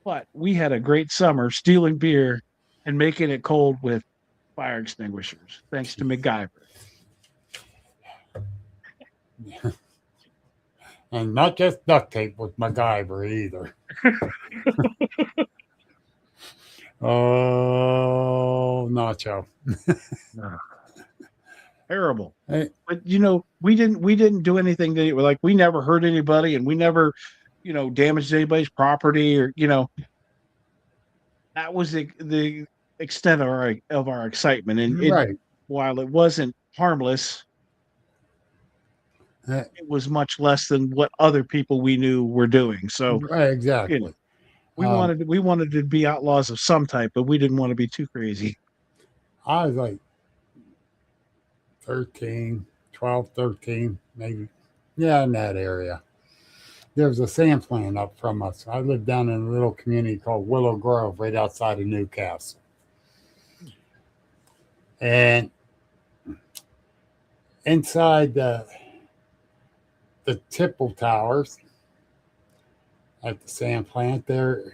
But we had a great summer stealing beer and making it cold with fire extinguishers, thanks to MacGyver. And not just duct tape with MacGyver either. Oh, Nacho. Terrible. Hey. But we didn't do anything we never hurt anybody, and we never damaged anybody's property, or that was the extent of our excitement. And Right. While it wasn't harmless, it was much less than what other people we knew were doing. So Right, exactly. we wanted to be outlaws of some type, but we didn't want to be too crazy. I was like 12, 13, maybe. Yeah, in that area. There was a sand plant up from us. I lived down in a little community called Willow Grove right outside of Newcastle. And inside the Tipple Towers at the sand plant there,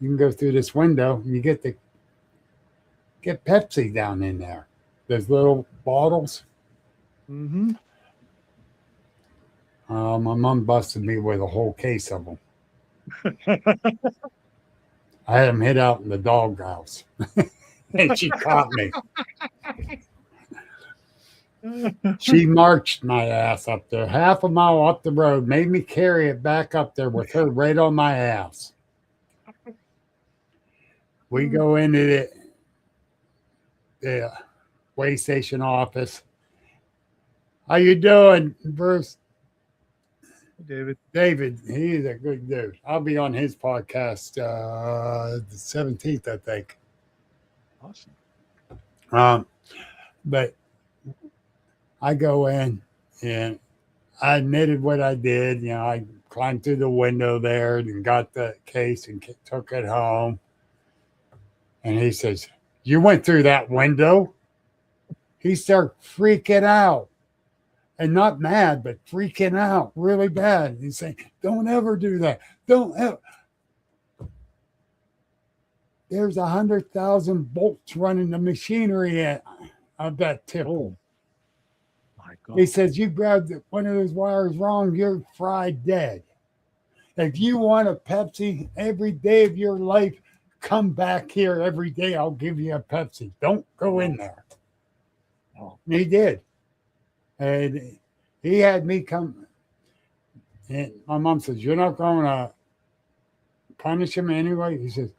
you can go through this window and you get Pepsi down in there. Those little bottles. Mm-hmm. My mom busted me with a whole case of them. I had him hid out in the doghouse, and she caught me. She marched my ass up there, half a mile up the road, made me carry it back up there with her right on my ass. We go into the way station office. How you doing, Bruce? David. David, he's a good dude. I'll be on his podcast the 17th, I think. Awesome. But I go in and I admitted what I did. You know, I climbed through the window there and got the case and took it home. And he says, "You went through that window?" He started freaking out. And not mad, but freaking out really bad. He's saying, "Don't ever do that. Don't ever." There's 100,000 bolts running the machinery of that tipple. My God. He says, "You grabbed one of those wires wrong, you're fried dead. If you want a Pepsi every day of your life, come back here every day. I'll give you a Pepsi. Don't go in there." Oh. And he did. And he had me come. And my mom says, "You're not going to punish him anyway?" He says,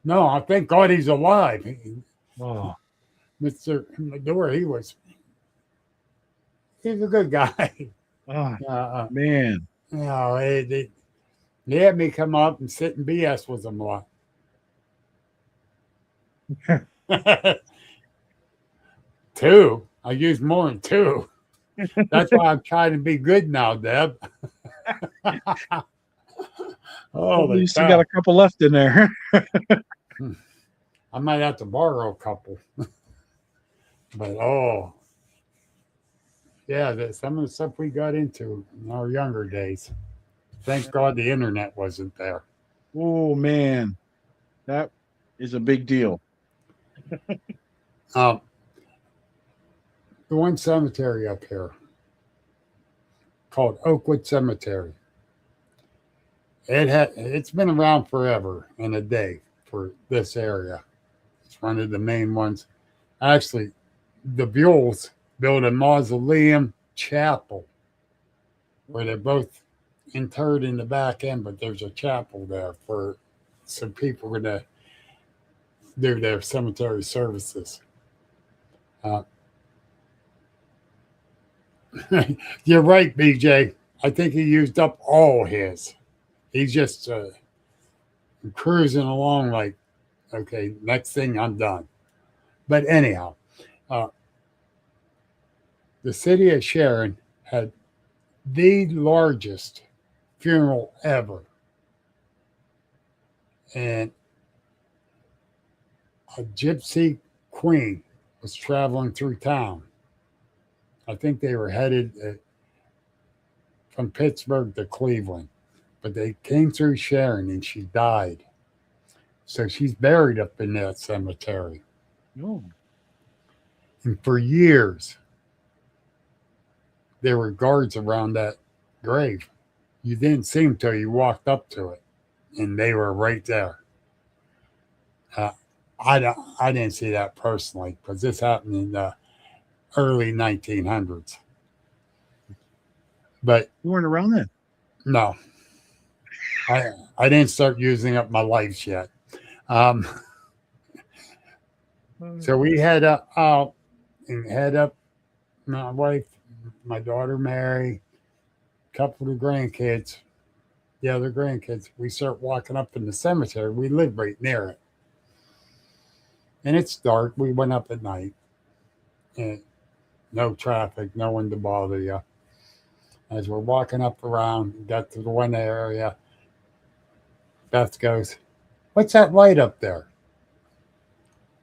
"No, I thank God he's alive." Oh. Mr. Madore, he's a good guy. Oh, man. You know, they had me come up and sit and BS with him a lot. 2. I use more than 2. That's why I'm trying to be good now, Deb. Oh, you still got a couple left in there. I might have to borrow a couple. But yeah, some of the stuff we got into in our younger days. Thank God the internet wasn't there. Oh, man. That is a big deal. The one cemetery up here called Oakwood Cemetery. It's been around forever and a day for this area. It's one of the main ones. Actually, the Buells built a mausoleum chapel where they're both interred in the back end, but there's a chapel there for some people going to do their cemetery services. You're right, BJ. I think he used up all his. He's just cruising along like, okay, next thing, I'm done. But anyhow, the city of Sharon had the largest funeral ever. And a gypsy queen was traveling through town. I think they were headed from Pittsburgh to Cleveland, but they came through Sharon and she died. So she's buried up in that cemetery. Oh. And for years, there were guards around that grave. You didn't see them till you walked up to it, and they were right there. I didn't see that personally because this happened in the early 1900s. But You weren't around then? no, I didn't start using up my lights yet. So we head out and head up. My wife, my daughter Mary, a couple of grandkids, the other grandkids. We start walking up in the cemetery. We live right near it, and it's dark. We went up at night, and no traffic, no one to bother you. As we're walking up around, got to the one area, Beth goes, "What's that light up there?"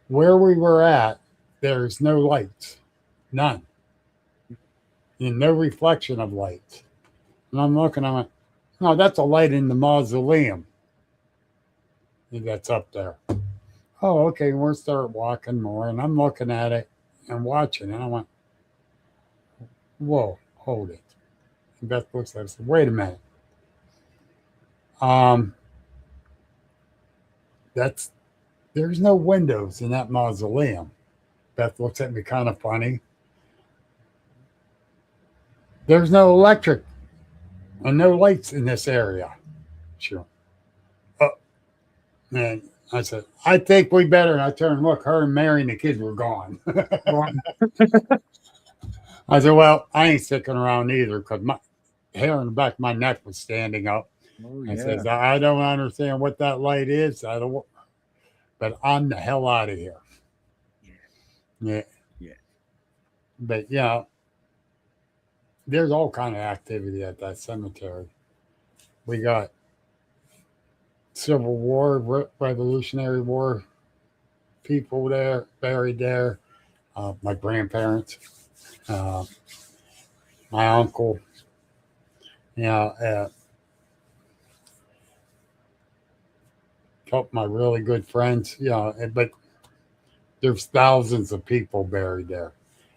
Where we were at, there's no lights, none, and no reflection of lights. And I'm looking, I went, "No, that's a light in the mausoleum that's up there." Oh, okay. We'll start walking more, and I'm looking at it and watching, and I went, "Whoa, hold it." And Beth looks at us, "Wait a minute. that's there's no windows in that mausoleum. Beth looks at me kind of funny. There's no electric and no lights in this area. Sure. Oh, and I said, I think we better. And I turned and look, her and Mary and the kids were gone. I said, well, I ain't sticking around either because my hair in the back of my neck was standing up. Oh, I yeah. says, I don't understand what that light is. I don't, but I'm the hell out of here. Yeah. Yeah. But yeah, there's all kind of activity at that cemetery. We got Civil War, Revolutionary War people there, buried there. My grandparents, uh, my uncle, you know, a couple of my really good friends, you know, but there's thousands of people buried there.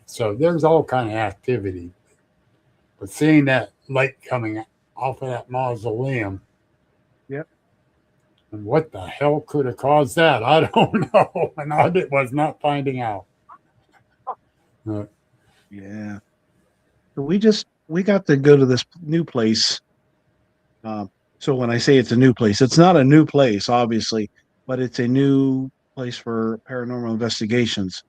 So there's all kind of activity. But seeing that light coming off of that mausoleum, Yep. and what the hell could have caused that? I don't know. And I was not finding out. Yeah. So we got to go to this new place. So when I say it's a new place, it's not a new place, obviously, but it's a new place for paranormal investigations.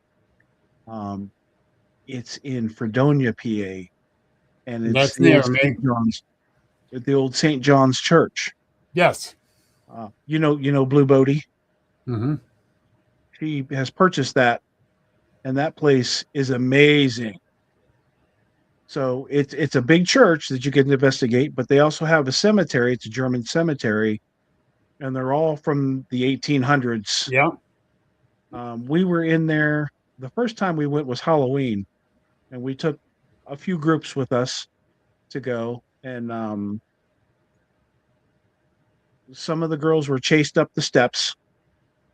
It's in Fredonia, PA, and it's That's near me. The old St. John's Church. Yes. You know Blue Bodie. Mm-hmm. She has purchased that, and that place is amazing. So it's a big church that you can investigate, but they also have a cemetery. It's a German cemetery, and they're all from the 1800s. Yeah. We were in there. The first time we went was Halloween, and we took a few groups with us to go. And some of the girls were chased up the steps,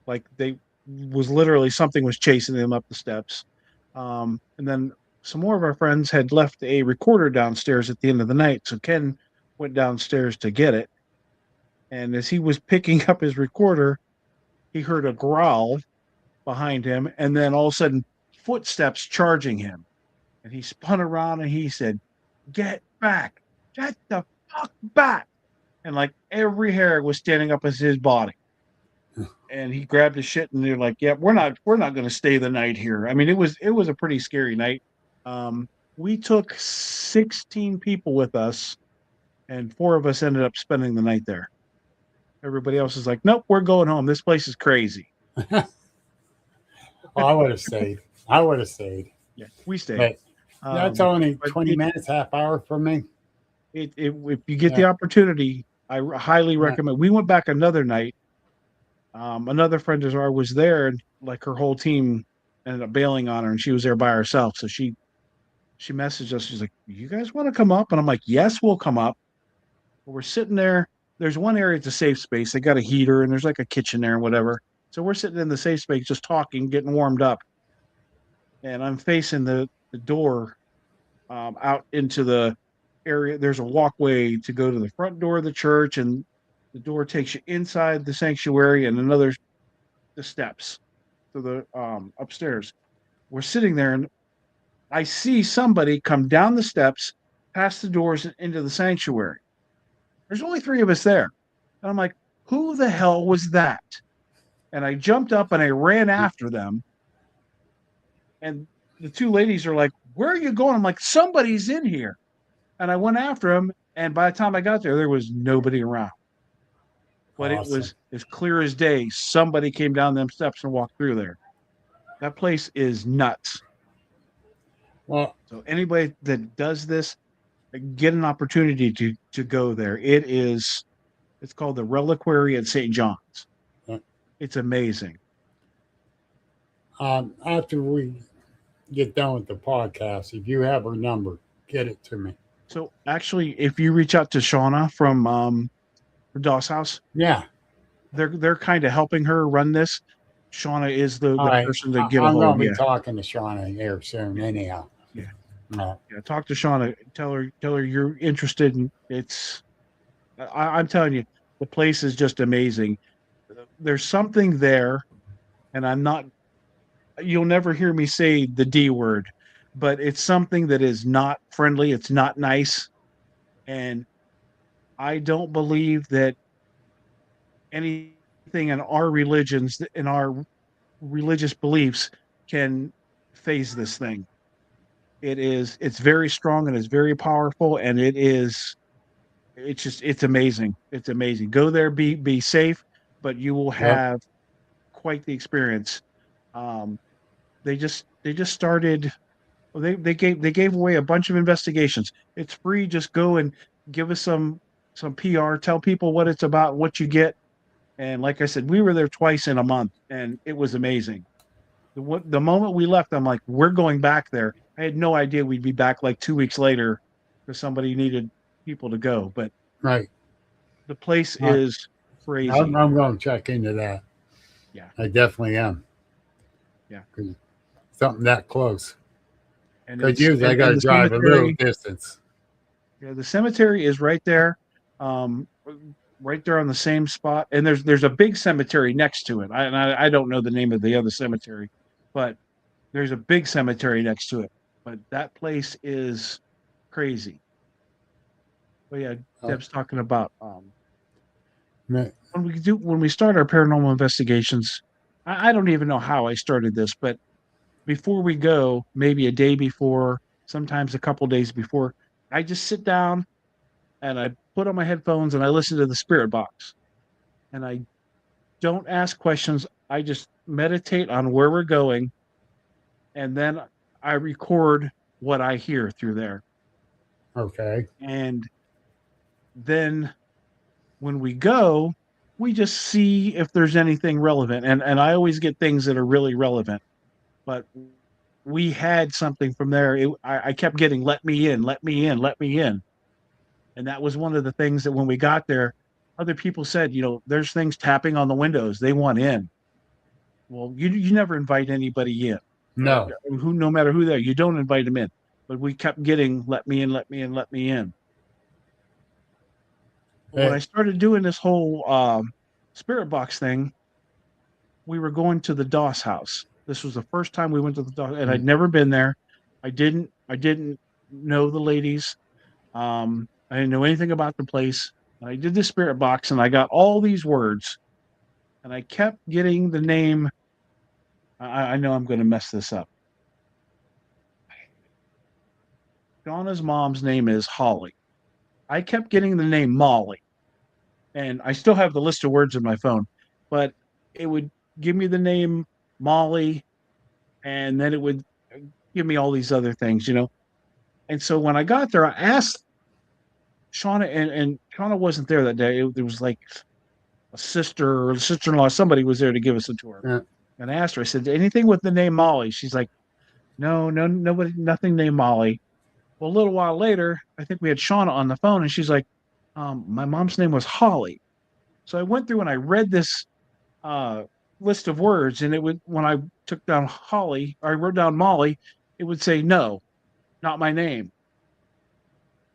like something was chasing them up the steps. And then some more of our friends had left a recorder downstairs at the end of the night, so Ken went downstairs to get it. And as he was picking up his recorder, he heard a growl behind him, and then all of a sudden, footsteps charging him. And he spun around and he said, "Get back! Get the fuck back!" And like every hair was standing up as his body. And he grabbed his shit, and they're like, "Yeah, we're not going to stay the night here." I mean, it was a pretty scary night. We took 16 people with us, and 4 of us ended up spending the night there. Everybody else is like, "Nope, we're going home. This place is crazy." Well, I would have stayed. Yeah, we stayed. But that's only 20 minutes, half hour from me. If you get the opportunity, I highly recommend. We went back another night. Another friend of ours was there, and like her whole team ended up bailing on her, and she was there by herself. So she messaged us. She's like, "You guys want to come up?" And I'm like, "Yes, we'll come up." But we're sitting there. There's one area, it's a safe space. They got a heater, and there's like a kitchen there and whatever. So we're sitting in the safe space, just talking, getting warmed up. And I'm facing the door out into the area. There's a walkway to go to the front door of the church, and the door takes you inside the sanctuary, and the steps to the upstairs. We're sitting there, and I see somebody come down the steps, past the doors, and into the sanctuary. There's only 3 of us there. And I'm like, who the hell was that? And I jumped up and I ran after them. And the 2 ladies are like, "Where are you going?" I'm like, "Somebody's in here." And I went after him. And by the time I got there was nobody around. But Awesome. It was as clear as day. Somebody came down them steps and walked through there. That place is nuts. Well, so anybody that does this, get an opportunity to go there. It's called the Reliquary at St. John's. It's amazing. After we get done with the podcast, if you have her number, get it to me. So actually, if you reach out to Shauna from Doss House, yeah, they're kind of helping her run this. Shauna is the person to get a hold of. I'm going to be talking to Shauna here soon, anyhow. Yeah, talk to Shauna. Tell her you're interested in it's. I'm telling you, the place is just amazing. there's something there, and I'm not. You'll never hear me say the D word, but it's something that is not friendly. It's not nice, and I don't believe that anything in our religions, in our religious beliefs, can phase this thing. It's very strong and it's very powerful, and it's amazing. It's amazing. Go there, be safe, but you will Yep. have quite the experience. Um, they just started. Well, they gave away a bunch of investigations. It's free. Just go and give us some PR. Tell people what it's about, what you get. And like I said, we were there twice in a month, and it was amazing. The moment we left, I'm like, we're going back there. I had no idea we'd be back like 2 weeks later because somebody needed people to go. But Right. the place All right. is I'm, crazy. I'm going to check into that. Yeah, I definitely am. yeah. 'Cause something that close. And Because it's usually I got and to the drive a little cemetery. distance. Yeah, the cemetery is right there, um, right there on the same spot. And there's a big cemetery next to it. I don't know the name of the other cemetery, but there's a big cemetery next to it. But that place is crazy. But yeah, Uh, Deb's talking about man, when we start our paranormal investigations. I don't even know how I started this, but before we go, maybe a day before, sometimes a couple days before, I just sit down and I put on my headphones and I listen to the spirit box. And I don't ask questions. I just meditate on where we're going, and then I record what I hear through there. okay. And then when we go, we just see if there's anything relevant. And I always get things that are really relevant. But we had something from there. I kept getting let me in, let me in, let me in. And that was one of the things that when we got there, other people said, there's things tapping on the windows. They want in. Well, you never invite anybody in. No. No matter who they are, you don't invite them in. But we kept getting let me in, let me in, let me in. But when I Hey, started doing this whole spirit box thing, we were going to the Doss house. This was the first time we went to the Doss, and I'd never been there. I didn't know the ladies. I didn't know anything about the place. I did the spirit box, and I got all these words, and I kept getting the name. I know I'm going to mess this up. Donna's mom's name is Holly. I kept getting the name Molly, and I still have the list of words in my phone, but it would give me the name Molly, and then it would give me all these other things. And so when I got there, I asked Shauna, and Shauna wasn't there that day. There was like a sister or a sister-in-law, somebody was there to give us a tour. uh, And I asked her, I said, anything with the name Molly? She's like, no, no, nobody, nothing named Molly. Well, a little while later, I think we had Shauna on the phone, and she's like, my mom's name was Holly. So I went through and I read this uh, list of words, and it would, when I took down Holly, or I wrote down Molly, it would say, no, not my name.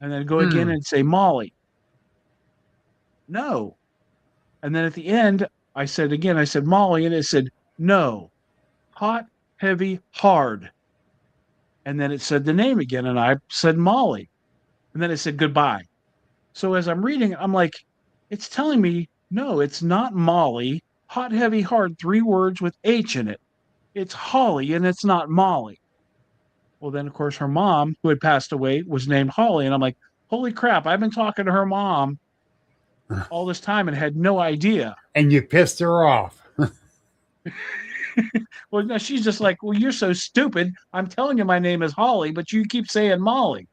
And then go again hmm. and say Molly. No. And then at the end, I said again, I said Molly, and it said, no, hot, heavy, hard. And then it said the name again, and I said Molly. And then it said goodbye. So as I'm reading, I'm like, it's telling me, no, it's not Molly. Hot, heavy, hard, 3 words with H in it. It's Holly, and it's not Molly. Well, then, of course, her mom, who had passed away, was named Holly. And I'm like, holy crap, I've been talking to her mom all this time and had no idea. And you pissed her off. Well, no, she's just like, well, you're so stupid. I'm telling you my name is Holly, but you keep saying Molly.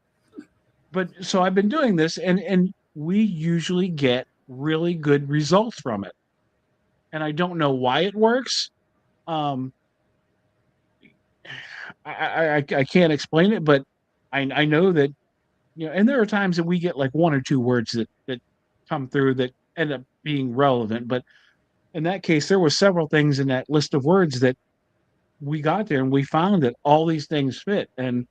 But so I've been doing this, and we usually get really good results from it. And I don't know why it works. Um, I can't explain it, but I know that, and there are times that we get like 1 or 2 words that come through that end up being relevant. But in that case, there were several things in that list of words that we got there and we found that all these things fit. And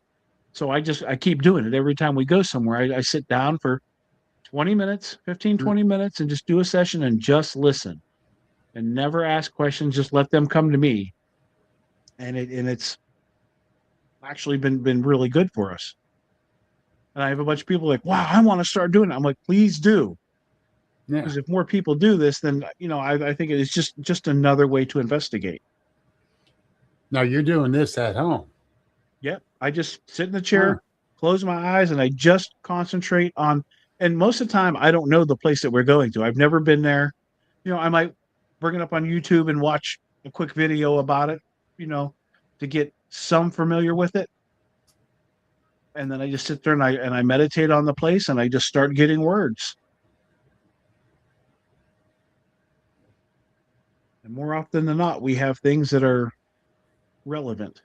so I keep doing it every time we go somewhere. I sit down for 20 minutes, 15, 20 minutes, and just do a session and just listen. and never ask questions. Just let them come to me. And it's actually been really good for us. And I have a bunch of people like, wow, I want to start doing it. I'm like, please do. Yeah. Because if more people do this, then I think it's just another way to investigate. Now you're doing this at home. Yep. I just sit in the Huh. chair, close my eyes, and I just concentrate on. And most of the time, I don't know the place that we're going to. I've never been there. I might bring it up on YouTube and watch a quick video about it, to get some familiar with it. And then I just sit there and I meditate on the place and I just start getting words. And more often than not, we have things that are relevant.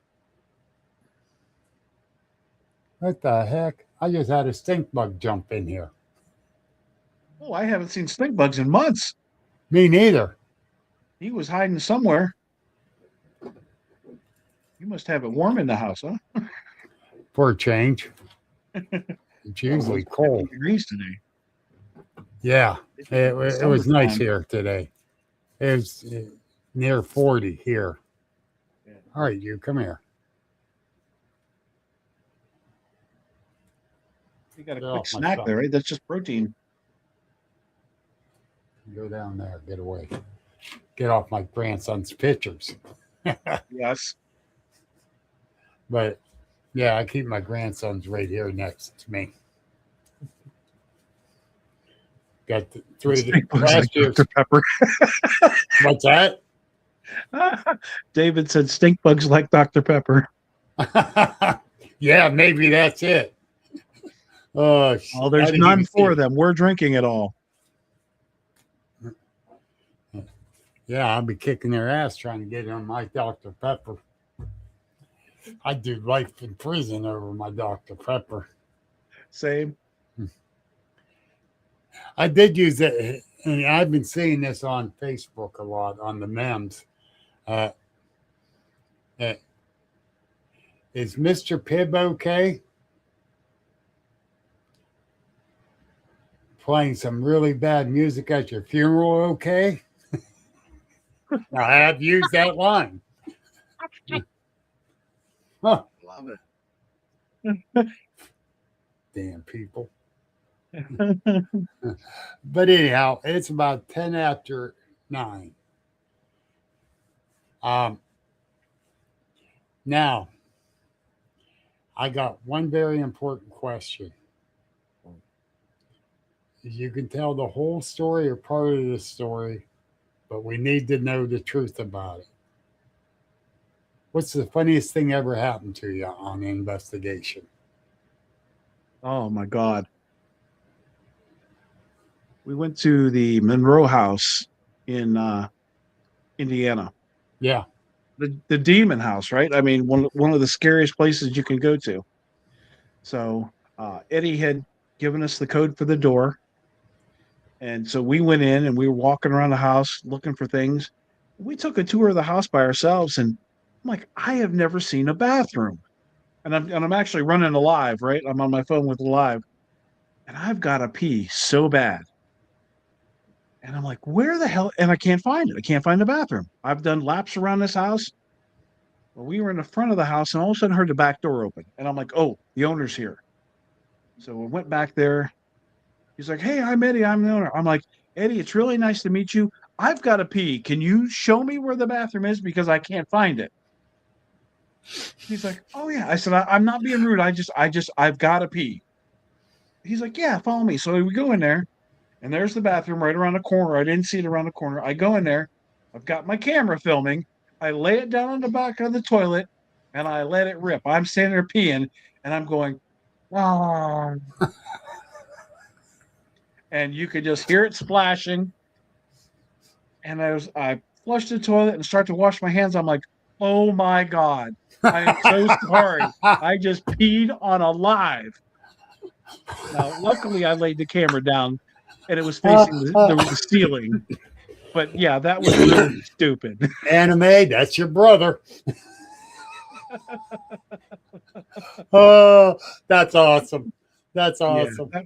What the heck? I just had a stink bug jump in here. Oh, I haven't seen stink bugs in months. Me neither. He was hiding somewhere. You must have it warm in the house, huh? For a change. It's usually It's 50 cold. degrees today. Yeah, it was nice Summertime. here today. It was near 40 here. Yeah. All right, you come here. You got a Get quick off my snack phone. there, right? That's just protein. Go down there. Get away. Get off my grandson's pictures. Yes. But yeah, I keep my grandsons right here next to me. Got the three Stink bugs like last year's. Dr. Pepper. What's that? David said stink bugs like Dr. Pepper. Yeah, maybe that's it. Oh, Oh, there's none for them. We're drinking it all. Yeah, I'll be kicking their ass trying to get on my Dr. Pepper. I'd do life in prison over my Dr. Pepper. Same. I did use it, and I've been seeing this on Facebook a lot on the memes. Is Mr. Pibb okay? Playing some really bad music at your funeral okay? I have used that line. Huh. Love Damn people. But anyhow, it's about 10 after 9. Now, I got one very important question. You can tell the whole story or part of the story, but we need to know the truth about it. What's the funniest thing ever happened to you on the investigation? Oh my God. We went to the Monroe House in Indiana. Yeah. The demon house, right? I mean, one of the scariest places you can go to. So Eddie had given us the code for the door. And so we went in and we were walking around the house looking for things. We took a tour of the house by ourselves, and I'm like, I have never seen a bathroom. And I'm actually running a live, right? I'm on my phone with live, and I've got to pee so bad. And I'm like, where the hell? And I can't find it. I can't find the bathroom. I've done laps around this house. Well, we were in the front of the house, and all of a sudden heard the back door open. And I'm like, oh, the owner's here. So we went back there. He's like, hey, I'm Eddie. I'm the owner. I'm like, Eddie, it's really nice to meet you. I've got to pee. Can you show me where the bathroom is? Because I can't find it. He's like, oh, yeah. I said, I'm not being rude. I've got to pee. He's like, yeah, follow me. So we go in there, and there's the bathroom right around the corner. I didn't see it around the corner. I go in there. I've got my camera filming. I lay it down on the back of the toilet, and I let it rip. I'm standing there peeing, and I'm going, oh. And you could just hear it splashing. And I flushed the toilet and start to wash my hands. I'm like, oh my God. I am so sorry. I just peed on a live. Now, luckily, I laid the camera down and it was facing the ceiling. But yeah, that was really stupid. Anime, that's your brother. Oh, that's awesome. That's awesome. Yeah,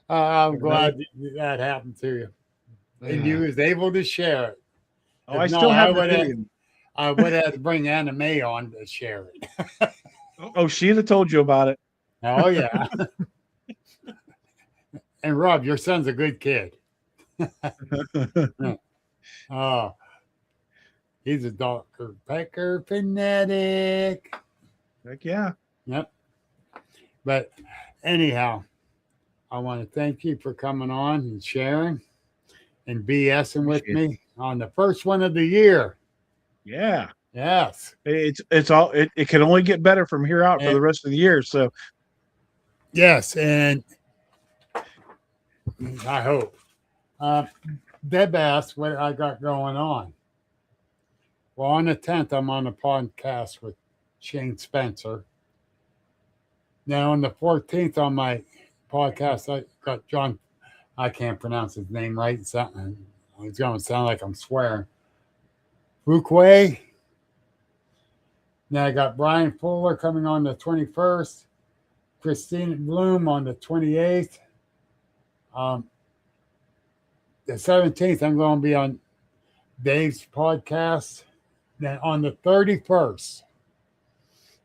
I'm glad that happened to you. And you was able to share it. Oh, If I not, still have the video. I would have to bring Anime on to share it. Oh, she'd have told you about it. Oh yeah. And Rob, your son's a good kid. Oh, he's a Dr. Pecker fanatic. Heck yeah. Yep. But anyhow, I want to thank you for coming on and sharing and BSing with Appreciate it. me on the first one of the year. Yeah. Yes. It's all it can only get better from here out for And the rest of the year. So yes, and I hope. Deb asked what I got going on. Well, on the 10th, I'm on a podcast with Shane Spencer. Now, on the 14th, on my podcast, I got John, I can't pronounce his name right. It's going to sound like I'm swearing. Fuquay. Now, I got Brian Fuller coming on the 21st, Christina Bloom on the 28th. The 17th, I'm going to be on Dave's podcast. Then on the 31st,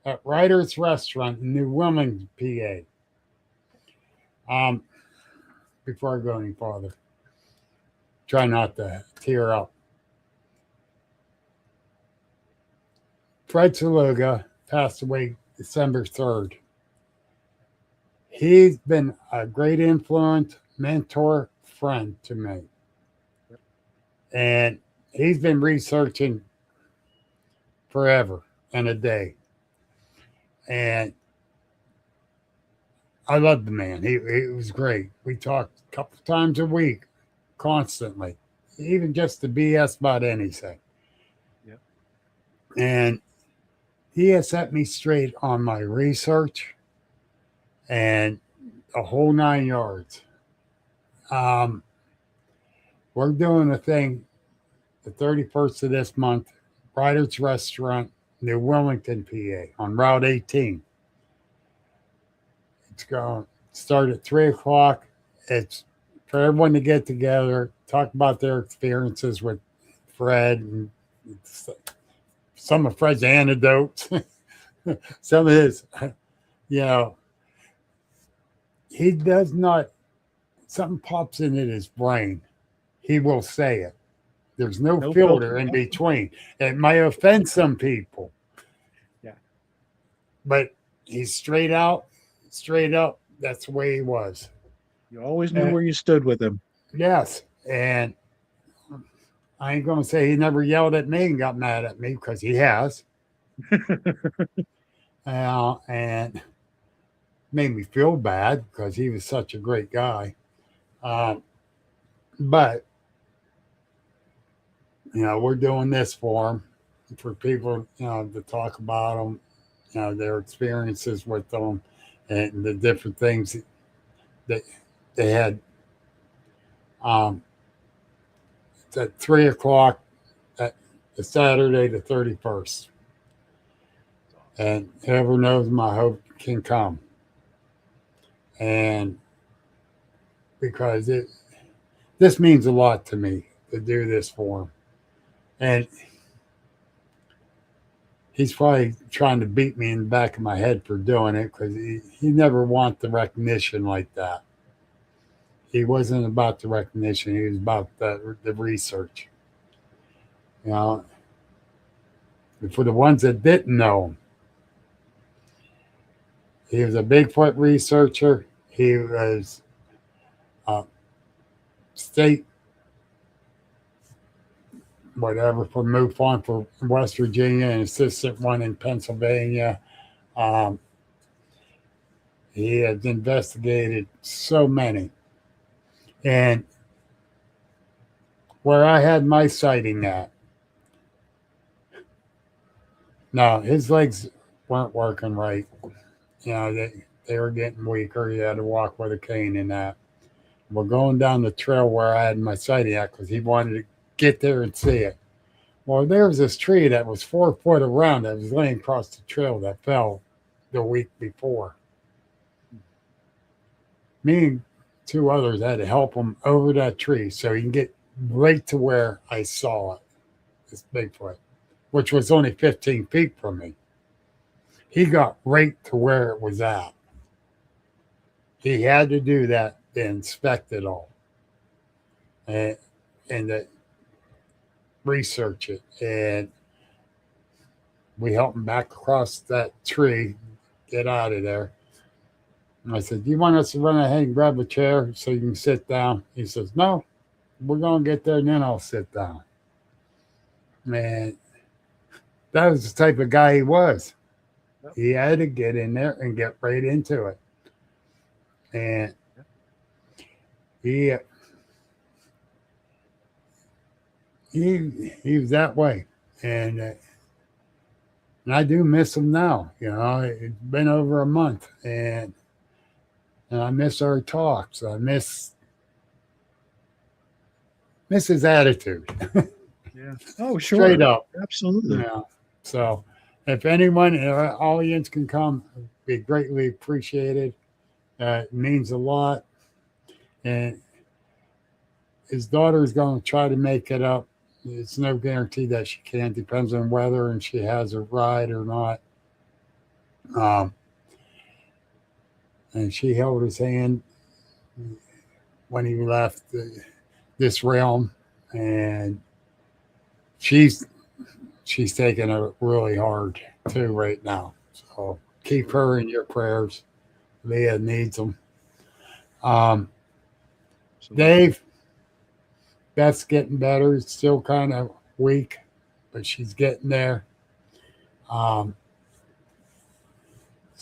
at Writer's Restaurant in New Wilmington, PA. Before I go any farther, try not to tear up. Fred Saluga passed away December 3rd. He's been a great influence, mentor, friend to me. And he's been researching forever and a day. And I love the man. He was great. We talked a couple times a week, constantly, even just to BS about anything. Yep. And he has set me straight on my research and a whole 9 yards. We're doing a thing the 31st of this month, Writer's Restaurant, New Wilmington, PA, on Route 18. It's going to start at 3 o'clock. It's for everyone to get together, talk about their experiences with Fred and some of Fred's anecdotes, some of his, he does not, something pops into his brain. He will say it. There's no filter in between. It might offend some people. Yeah. But he's straight up. That's the way he was. You always knew where you stood with him. Yes. And I ain't going to say he never yelled at me and got mad at me, because he has. And made me feel bad because he was such a great guy. But, we're doing this for him, for people, to talk about them, their experiences with them and the different things that they had. It's at 3 o'clock at the Saturday the 31st. And whoever knows my hope can come. And because this means a lot to me to do this for him. And he's probably trying to beat me in the back of my head for doing it, because he never wanted the recognition like that. He wasn't about the recognition. He was about the research. For the ones that didn't know him, he was a Bigfoot researcher. He was state whatever for MUFON for West Virginia, and assistant one in Pennsylvania. He has investigated so many. And where I had my sighting at, no, his legs weren't working right. They were getting weaker. He had to walk with a cane and that. We're going down the trail where I had my sighting at, because he wanted to get there and see it. Well, there was this tree that was 4 foot around that was laying across the trail that fell the week before. Me and 2 others had to help him over that tree so he can get right to where I saw it. this Bigfoot, which was only 15 feet from me. He got right to where it was at. He had to do that to inspect it all and to research it. And we helped him back across that tree, get out of there. And I said, "Do you want us to run ahead and grab a chair so you can sit down?" He says, "No, we're going to get there and then I'll sit down." Man, that was the type of guy he was. He had to get in there and get right into it. And he was that way. And I do miss him now. You know, it's been over a month. And I miss our talks. I miss his attitude. Yeah. Oh, sure. Straight up. Absolutely. Yeah. So if anyone in our audience can come, it'd be greatly appreciated. It means a lot. And his daughter is going to try to make it up. It's no guarantee that she can. Depends on whether and she has a ride or not. And she held his hand when he left this realm, and she's taking it really hard too right now. So keep her in your prayers. Leah needs them. Dave, Beth's getting better. It's still kind of weak, but she's getting there. So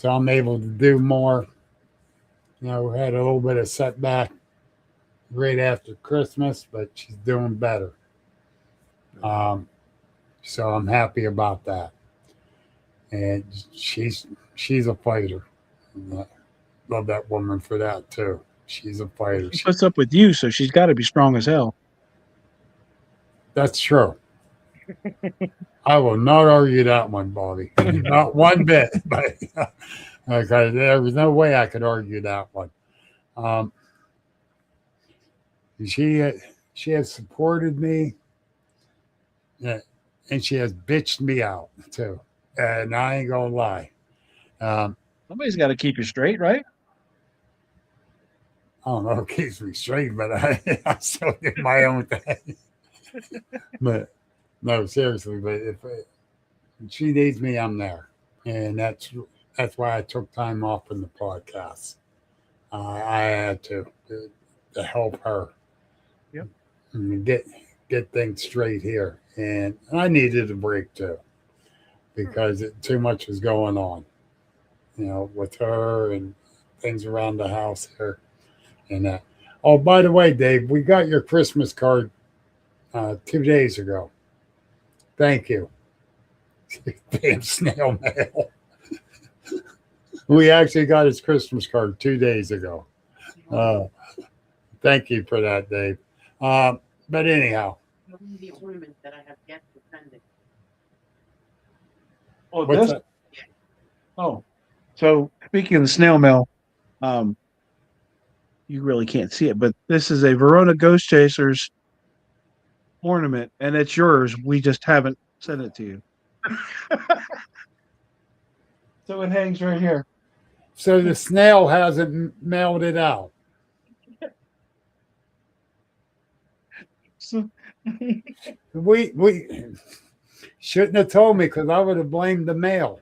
I'm able to do more. You know, we had a little bit of setback right after Christmas, but she's doing better. So I'm happy about that. And she's a fighter. And I love that woman for that too. She's a fighter. She puts up with you, so she's got to be strong as hell. That's true. I will not argue that one, Bobby. Not one bit. But okay, there was no way I could argue that one. She has supported me, and she has bitched me out too. And I ain't gonna lie. Somebody's got to keep you straight, right? I don't know if it keeps me straight, but I still do my own thing. But no, seriously. But if she needs me, I'm there, and that's why I took time off from the podcast. I had to help her. Yep. And get things straight here, and I needed a break too, because too much was going on, you know, with her and things around the house here, and that. Oh, by the way, Dave, we got your Christmas card 2 days ago. Thank you. Damn snail mail. We actually got his Christmas card 2 days ago. Thank you for that, Dave. But anyhow. The ornament that I have yet to send it. Oh, What's this? that? Oh, so speaking of the snail mail, you really can't see it, but this is a Verona Ghost Chasers ornament, and it's yours. We just haven't sent it to you. So it hangs right here. So the snail hasn't mailed it out. So We shouldn't have told me, because I would have blamed the mail.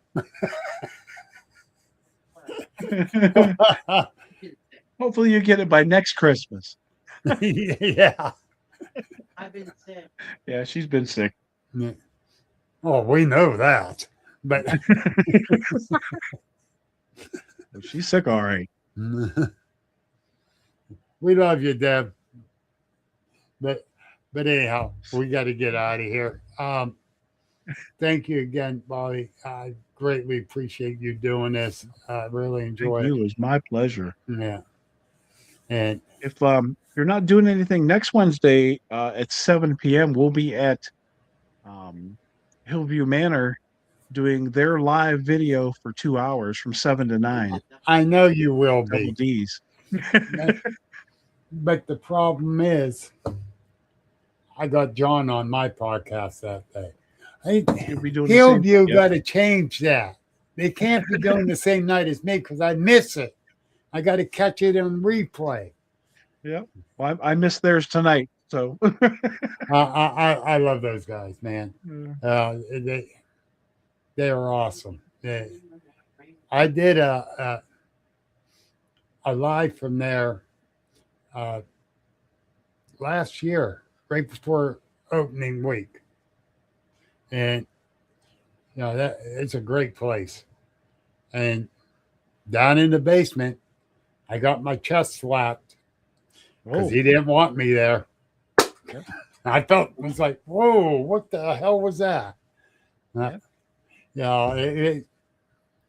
hopefully you get it by next Christmas. Yeah. I've been sick. Yeah, she's been sick. Oh, we know that. But She's sick, all right. we love you, Deb. But anyhow, we got to get out of here. Thank you again, Bobby. I greatly appreciate you doing this. I really enjoy Thank you. It was my pleasure. it. Yeah. And If you're not doing anything next Wednesday at 7 p.m., we'll be at Hillview Manor doing their live video for 2 hours from 7 to 9. I know you will Double be. D's. But the problem is, I got John on my podcast that day. Hey, You'll be doing the same. Hillview Yep. got to change that. They can't be doing the same night as me because I miss it. I got to catch it on replay. Yep. Well, I missed theirs tonight. So I love those guys, man. Yeah. They are awesome. I did a live from there last year, right before opening week, and that it's a great place. And down in the basement, I got my chest slapped because Oh, he didn't want me there. Yep. I felt it was like, whoa, what the hell was that? Yep.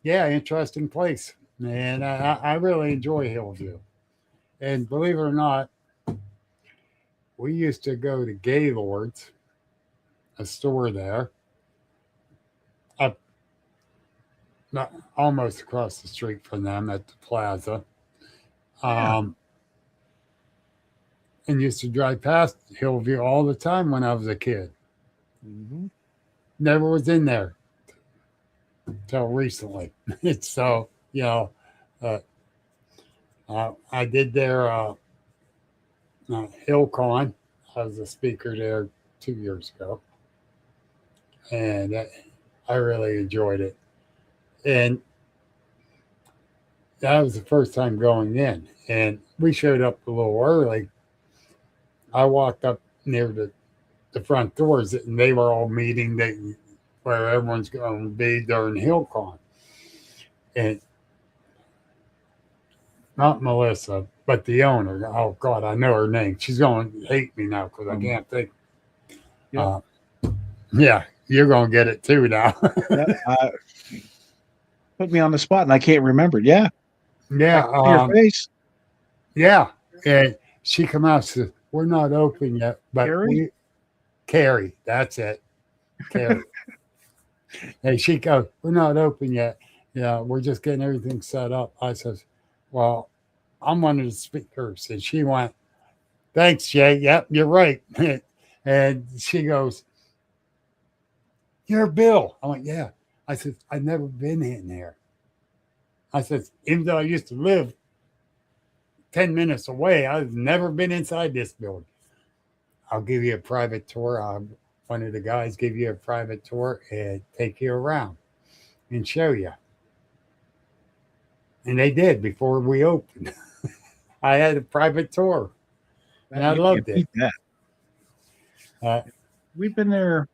Interesting place, and I really enjoy Hillview. And believe it or not, we used to go to Gaylord's, a store there, up not almost across the street from them at the plaza. Yeah. And used to drive past Hillview all the time when I was a kid. Mm-hmm. Never was in there until recently. So, I did their HillCon. I was a speaker there 2 years ago. And I really enjoyed it. And that was the first time going in. And we showed up a little early. I walked up near the front doors, and they were all meeting where everyone's going to be during HillCon. And not Melissa, but the owner. Oh, God, I know her name. She's going to hate me now because I can't think. Yeah. Yeah, you're going to get it too now. Put me on the spot, and I can't remember. Yeah. Yeah. Your face. Yeah. And she come out and said, we're not open yet, but Carrie, that's it. Carrie. And she goes, we're not open yet. Yeah, we're just getting everything set up. I says, well, I'm one of the speakers. And she went, thanks, Jay. Yep, you're right. And she goes, you're Bill. I went, yeah. I said, I've never been in there. I said, even though I used to live 10 minutes away, I've never been inside this building. I'll give you a private tour. One of the guys give you a private tour and take you around and show you. And they did before we opened. I had a private tour, and I loved it. We've been there.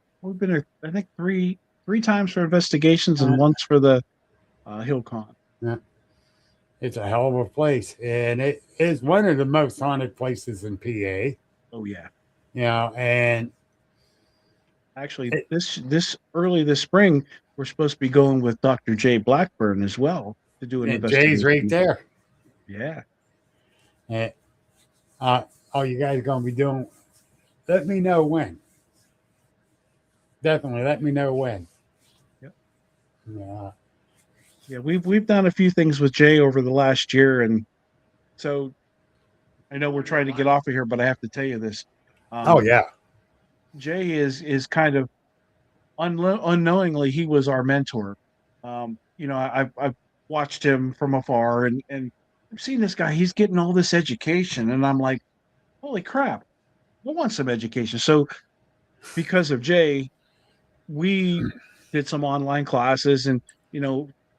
I think three times for investigations and once for the HillCon. Yeah. It's a hell of a place, and it is one of the most haunted places in PA. Oh yeah. And actually, this early this spring, we're supposed to be going with Dr. Jay Blackburn as well to do an investigation. Jay's right there. Yeah. And you guys gonna be doing? Let me know when. Definitely, let me know when. Yep. Yeah. Yeah, we've done a few things with Jay over the last year, and so I know we're trying to get off of here, but I have to tell you this. Jay is kind of unknowingly he was our mentor. I've watched him from afar, and I've seen this guy. He's getting all this education, and I'm like, holy crap, I want some education. So because of Jay, we did some online classes and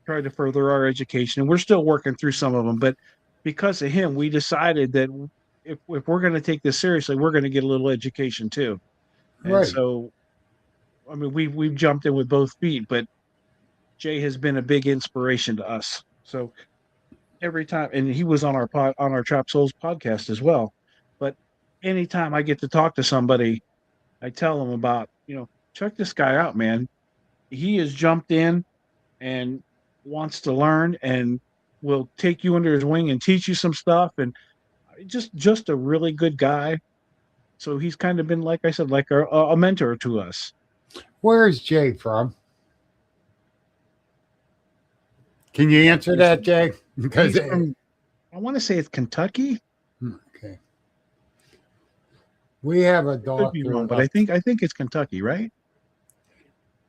tried to further our education, and we're still working through some of them. But because of him, we decided that if we're going to take this seriously, we're going to get a little education too. And Right. so, I mean, we've jumped in with both feet, but Jay has been a big inspiration to us. So every time, and he was on our Trap Souls podcast as well. But anytime I get to talk to somebody, I tell them about, check this guy out, man. He has jumped in and wants to learn and will take you under his wing and teach you some stuff, and just a really good guy. So he's kind of been, like I said, like a mentor to us. Where is Jay from? Can you answer that, Jay? Because I want to say it's Kentucky. Okay. We have a Could be wrong, doctor. but I think it's Kentucky, right?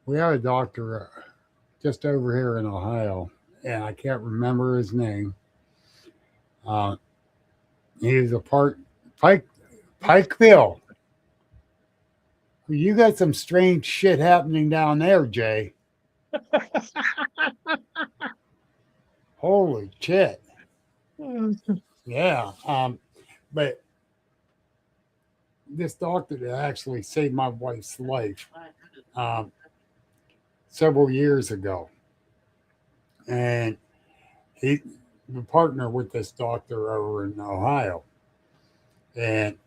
We have a doctor just over here in Ohio, and I can't remember his name. Uh, he's a part Pikeville. You got some strange shit happening down there, Jay. Holy shit. Yeah. But this doctor that actually saved my wife's life um, several years ago. And he the partner with this doctor over in Ohio. And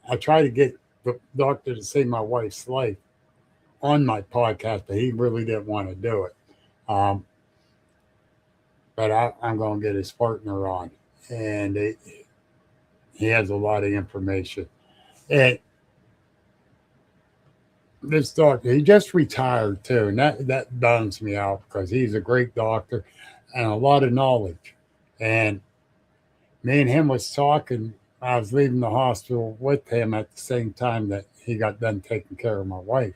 I tried to get the doctor to save my wife's life on my podcast, but he really didn't want to do it. Um, but I'm going to get his partner on, and he has a lot of information. And this doctor, he just retired too, and that bums me out because he's a great doctor and a lot of knowledge. And me and him was talking. I was leaving the hospital with him at the same time that he got done taking care of my wife,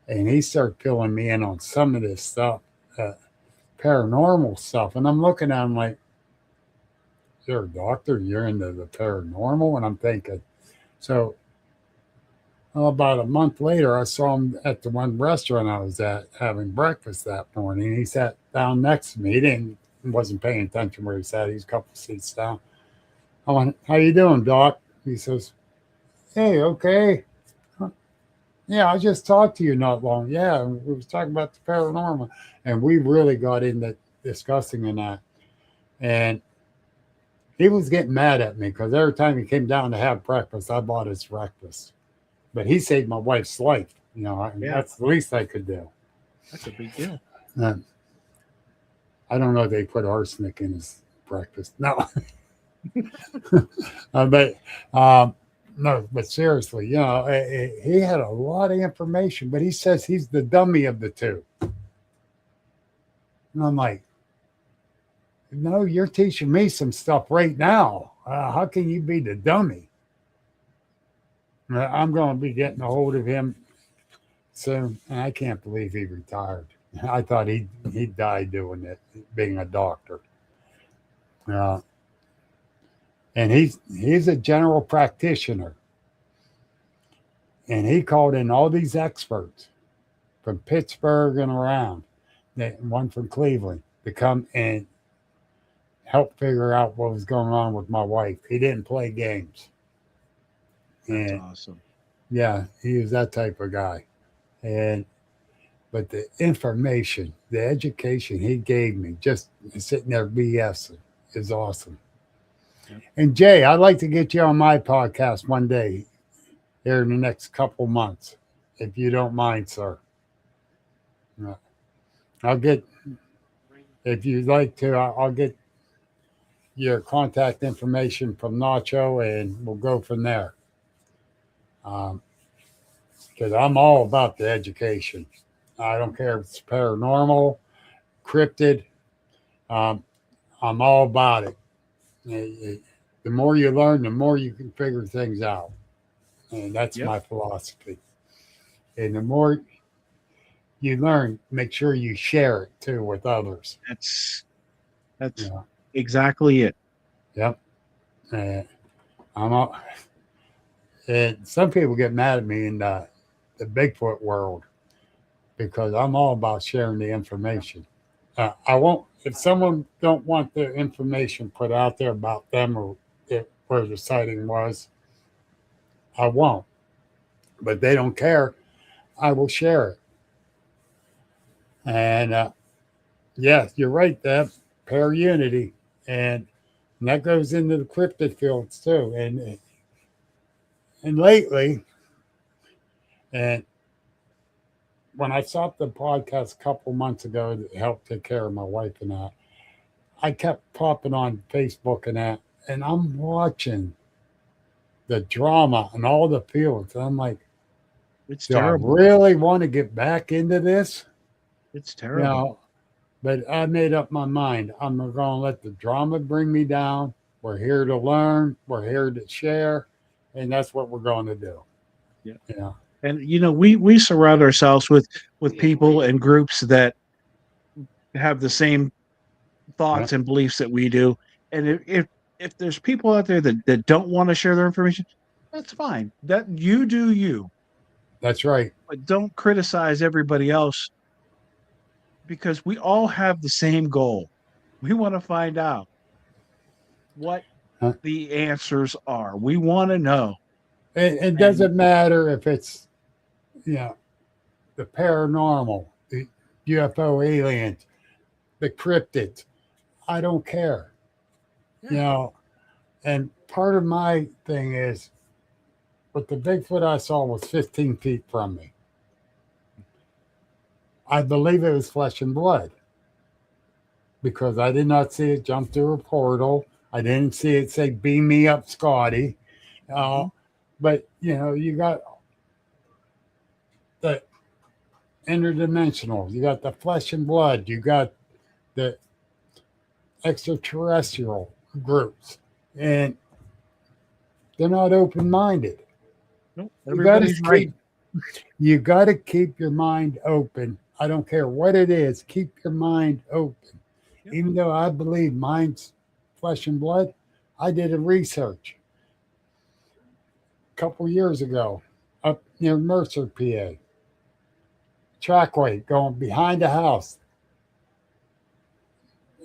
and he started filling me in on some of this stuff, paranormal stuff. And I'm looking at him like, "You're a doctor. You're into the paranormal," and I'm thinking, so. About a month later, I saw him at the one restaurant I was at having breakfast that morning. He sat down next to me. He wasn't paying attention where he sat. He's a couple seats down. I went, "How you doing, Doc?" He says, "Hey, okay. Yeah, I just talked to you not long. Yeah, we was talking about the paranormal." And we really got into discussing in that. And he was getting mad at me because every time he came down to have breakfast, I bought his breakfast. But he saved my wife's life. Yeah. That's the least I could do. That's a big deal. I don't know if they put arsenic in his breakfast. No. But no, but seriously, he had a lot of information, but he says he's the dummy of the two. And I'm like, no, you're teaching me some stuff right now. How can you be the dummy? I'm going to be getting a hold of him soon, and I can't believe he retired. I thought he died doing it, being a doctor. And he's a general practitioner, and he called in all these experts from Pittsburgh and around, one from Cleveland, to come and help figure out what was going on with my wife. He didn't play games. That's And awesome. yeah, he was that type of guy. But the information, the education he gave me, just sitting there BSing, is awesome. Yep. And Jay, I'd like to get you on my podcast one day here in the next couple months, if you don't mind, sir. I'll get, if you'd like to, I'll get your contact information from Nacho, and we'll go from there. Because I'm all about the education. I don't care if it's paranormal, cryptid. Um, I'm all about it. The more you learn, the more you can figure things out. And that's my philosophy. And the more you learn, make sure you share it too with others. That's exactly it. Yep. And some people get mad at me in the Bigfoot world because I'm all about sharing the information. I won't, if someone don't want the information put out there about them or where the sighting was, I won't. But they don't care, I will share it. And yes, you're right, Deb. Pair unity, and that goes into the cryptid fields too. And lately, and when I stopped the podcast a couple months ago to help take care of my wife and I kept popping on Facebook and I'm watching the drama and all the fields. And I'm like, It's do terrible. I really want to get back into this? It's terrible. But I made up my mind. I'm going to let the drama bring me down. We're here to learn. We're here to share. and that's what we're going to do. Yeah. Yeah. And we surround ourselves with people and groups that have the same Yeah. thoughts and beliefs that we do. And if there's people out there that don't want to share their information, that's fine. That you do you, That's right. but don't criticize everybody else because we all have the same goal. We want to find out what Huh? the answers are. We want to know. It And doesn't matter if it's, you know, the paranormal, the UFO aliens, the cryptids. I don't care. Yeah. You know, and part of my thing is, but the Bigfoot I saw was 15 feet from me. I believe it was flesh and blood because I did not see it jump through a portal. I didn't see it say, "Beam me up, Scotty." Mhm. But, you know, you got the interdimensional, you got the flesh and blood, you got the extraterrestrial groups, and they're not open minded. Nope, You got to everybody's right. keep you got to keep your mind open. I don't care what it is. Keep your mind open. Yep. Even though I believe mine's flesh and blood, I did a research a couple years ago up near Mercer, PA. Trackway going behind the house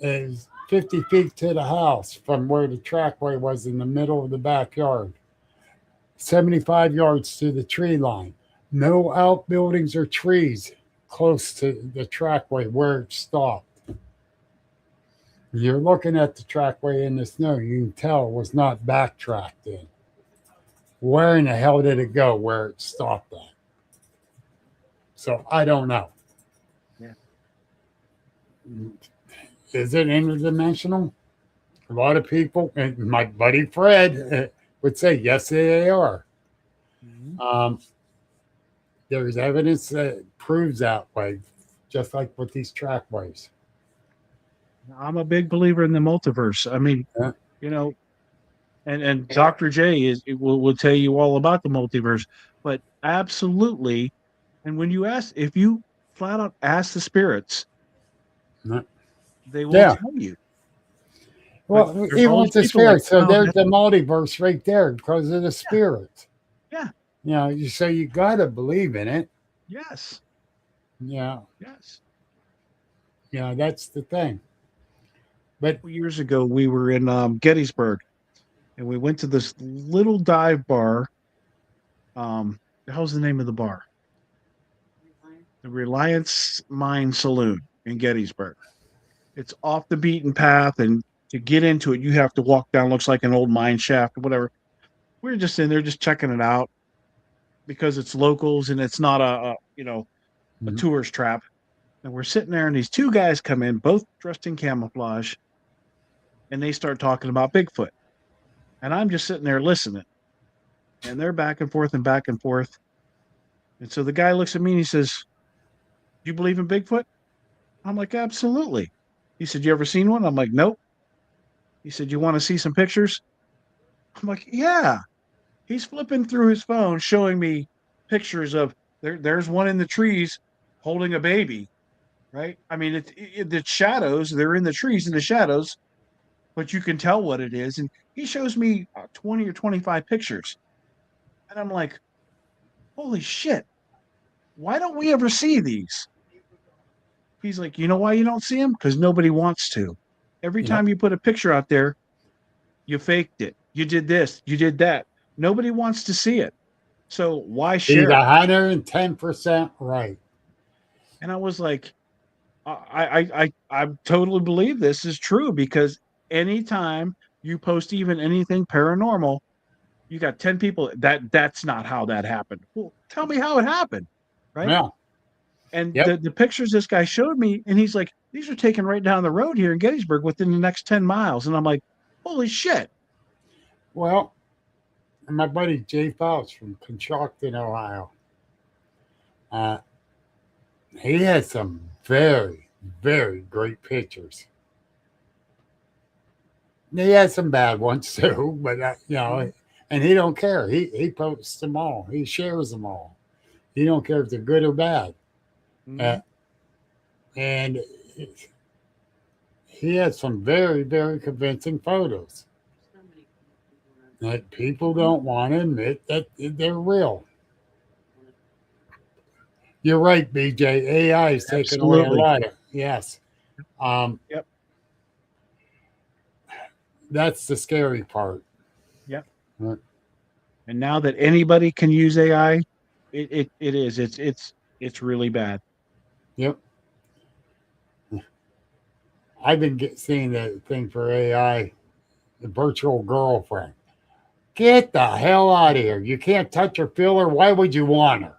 is 50 feet to the house from where the trackway was in the middle of the backyard. 75 yards to the tree line. No outbuildings or trees close to the trackway where it stopped. You're looking at the trackway in the snow. You can tell it was not backtracked in. Where in the hell did it go where it stopped at? So I don't know. Yeah. Is it interdimensional? A lot of people, and my buddy Fred would say, yes, they are. Mhm. There's evidence that proves that way, just like with these trackways. I'm a big believer in the multiverse. I mean, Yeah. you know, and Dr. J will tell you all about the multiverse, but absolutely. And when you ask, if you flat out ask the spirits, they will Yeah. tell you. But Well, there's even always with the people like, spirits, so no, there's that's the multiverse right there because of the spirits. yeah, You know, so you got to believe in it. yes, Yeah. yes. You know, that's the thing. But Years ago, we were in Gettysburg, and we went to this little dive bar. The hell's the name of the bar? The Reliance Mine Saloon in Gettysburg. It's off the beaten path, and to get into it, you have to walk down. Looks like an old mine shaft or whatever. We were just in there, just checking it out because it's locals and it's not a Mhm. tourist trap. And we're sitting there, and these two guys come in, both dressed in camouflage, and they start talking about Bigfoot. And I'm just sitting there listening, and they're back and forth and back and forth. And so the guy looks at me and he says, "Do you believe in Bigfoot?" I'm like, "Absolutely." He said, "You ever seen one?" I'm like, "Nope." He said, "You want to see some pictures?" I'm like, "Yeah." He's flipping through his phone, showing me pictures of there's one in the trees holding a baby, right? I mean, the shadows, they're in the trees in the shadows, but you can tell what it is. And he shows me 20 or 25 pictures. And I'm like, holy shit, why don't we ever see these? He's like, you know why you don't see them? Because nobody wants to. Every Yep. time you put a picture out there, you faked it. You did this, you did that. Nobody wants to see it. So why He's share it? 110% right. And I was like, I totally believe this is true because anytime you post even anything paranormal, you got 10 people that's not how that happened. Well, tell me how it happened, right? Yeah. And Yep. the pictures this guy showed me, and he's like, these are taken right down the road here in Gettysburg within the next 10 miles. And I'm like, holy shit. Well, my buddy Jay Fouts from Conshohocken, Ohio, uh, he has some very, very great pictures. He has some bad ones too, but you know, and he don't care. He posts them all. He shares them all. He don't care if they're good or bad. Uh, and he had some very, very convincing photos So many people that people don't want to admit that they're real. You're right, BJ. AI is taking away a Absolutely. lot of yes. Um, Yep. that's the scary part. Yep. Right. And now that anybody can use AI, it is. It's really bad. Yep. I've been seeing the thing for AI, the virtual girlfriend. Get the hell out of here. You can't touch or feel her. Why would you want her?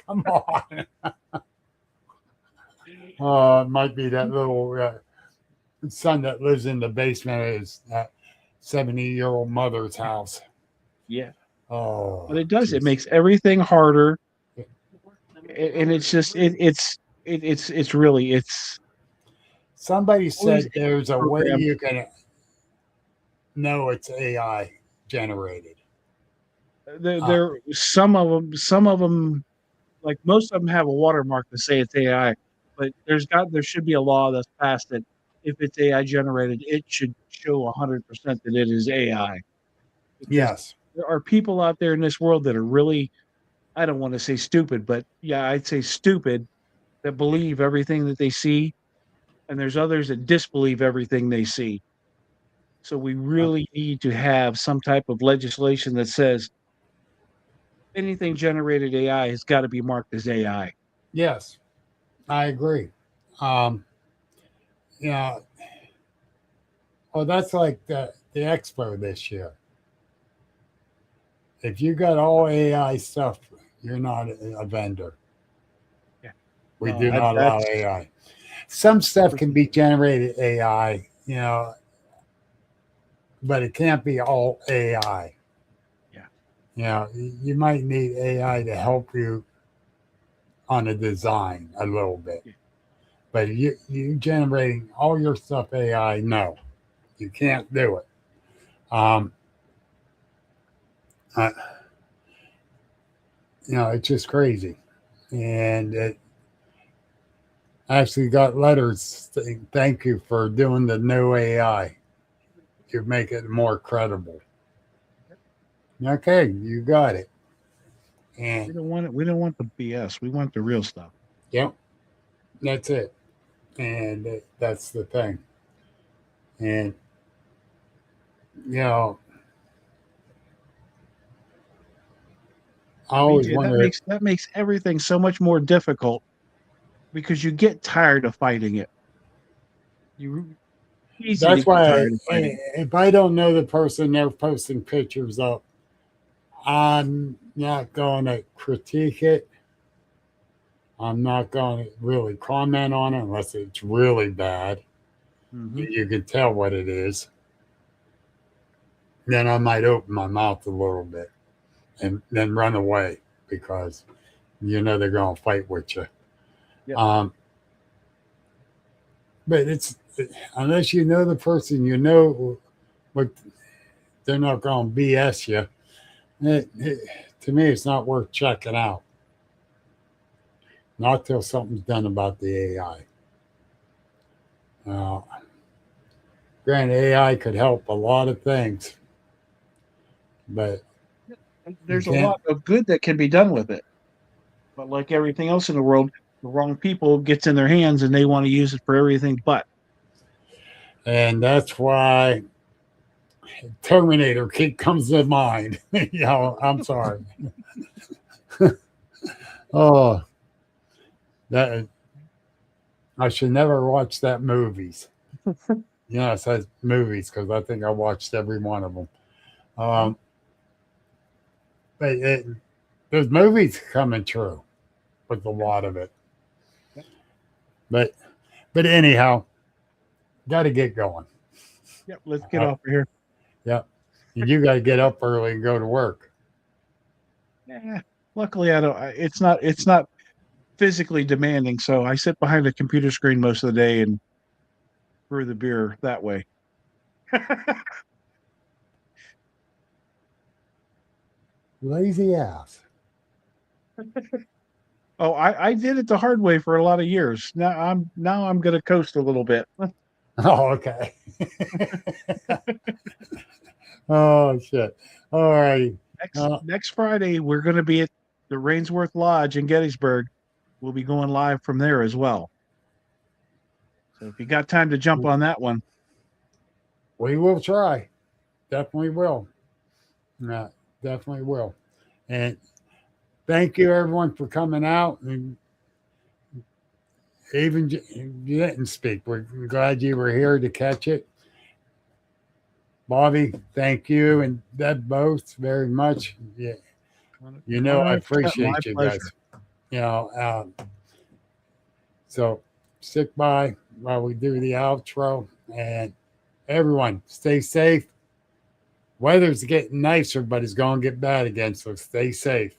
Come on. It might be that little son that lives in the basement of his 70-year-old mother's house. Yeah. Oh, But it does. It geez. makes everything harder, want. and it's just it's really it's Somebody all these said there's a way programs. you can know it's AI generated. There some of them like most of them have a watermark to say it's AI, but there should be a law that's passed that if it's AI generated, it should show 100% that it is AI, because Yes. there are people out there in this world that are really, I don't want to say stupid, but yeah, I'd say stupid, that believe everything that they see, and there's others that disbelieve everything they see. So we Uh, really need to have some type of legislation that says anything generated AI has got to be marked as AI. yes, I agree. Um, yeah. Well, that's like the expo this year. If you got all AI stuff, you're not a vendor. Yeah. We No, do not allow that's AI. Some stuff can be generated AI, but it can't be all AI. yeah. You might need AI to help you on a design a little bit, Yeah. but you generating all your stuff AI, no, you can't do it. Um, I, it's just crazy, and it actually got letters saying thank you for doing the no AI. You make it more credible. Okay, you got it. And We don't want it. We don't want the BS. We want the real stuff. yep, that's it. And that's the thing. And you know, I always BJ, wonder. that makes everything so much more difficult because you get tired of fighting it. You easy to That's get why tired of fighting it. if I don't know the person they're posting pictures up, I'm not going to critique it. I'm not going to really comment on it unless it's really bad. Hmm. You can tell what it is. Then I might open my mouth a little bit and then run away because they're going to fight with you. Yep. Um, but it's unless you know the person, what they're not going to BS you. To me, it's not worth checking out. Not till something's done about the AI. Uh, Granted, AI could help a lot of things, but you There's a can't. lot of good that can be done with it, but like everything else in the world, the wrong people gets in their hands and they want to use it for everything. But And that's why Terminator comes to mind. I'm sorry. Oh, that I should never watch that movies. It says movies because I think I watched every one of them. Um, but those movies coming true with a lot of it. But anyhow, got to get going. yep, let's get Uh, off of here. yep, and you got to get up early and go to work. Yeah, luckily I don't. It's not physically demanding, so I sit behind a computer screen most of the day and brew the beer that way. Lazy ass. Oh, I did it the hard way for a lot of years. Now I'm gonna coast a little bit. Oh, okay. Oh shit. All righty. Next Friday we're gonna be at the Rainsworth Lodge in Gettysburg. We'll be going live from there as well. So if you got time to jump on that one, We will try. Definitely will. Yeah, definitely will. And thank you everyone for coming out. And even you didn't speak. We're glad you were here to catch it. Bobby, thank you and Deb both very much. Yeah, you know I 100% appreciate my you pleasure. guys. You know, so stick by while we do the outro, and everyone stay safe. Weather's getting nicer, but it's going to get bad again, so stay safe.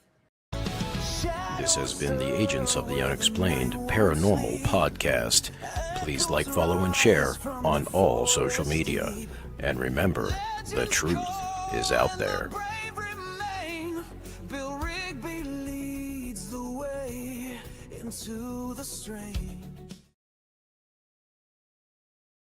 This has been the Agents of the Unexplained Paranormal Podcast. Please like, follow, and share on all social media. And remember, the truth is out there. Bill Rigby leads the way into the strange.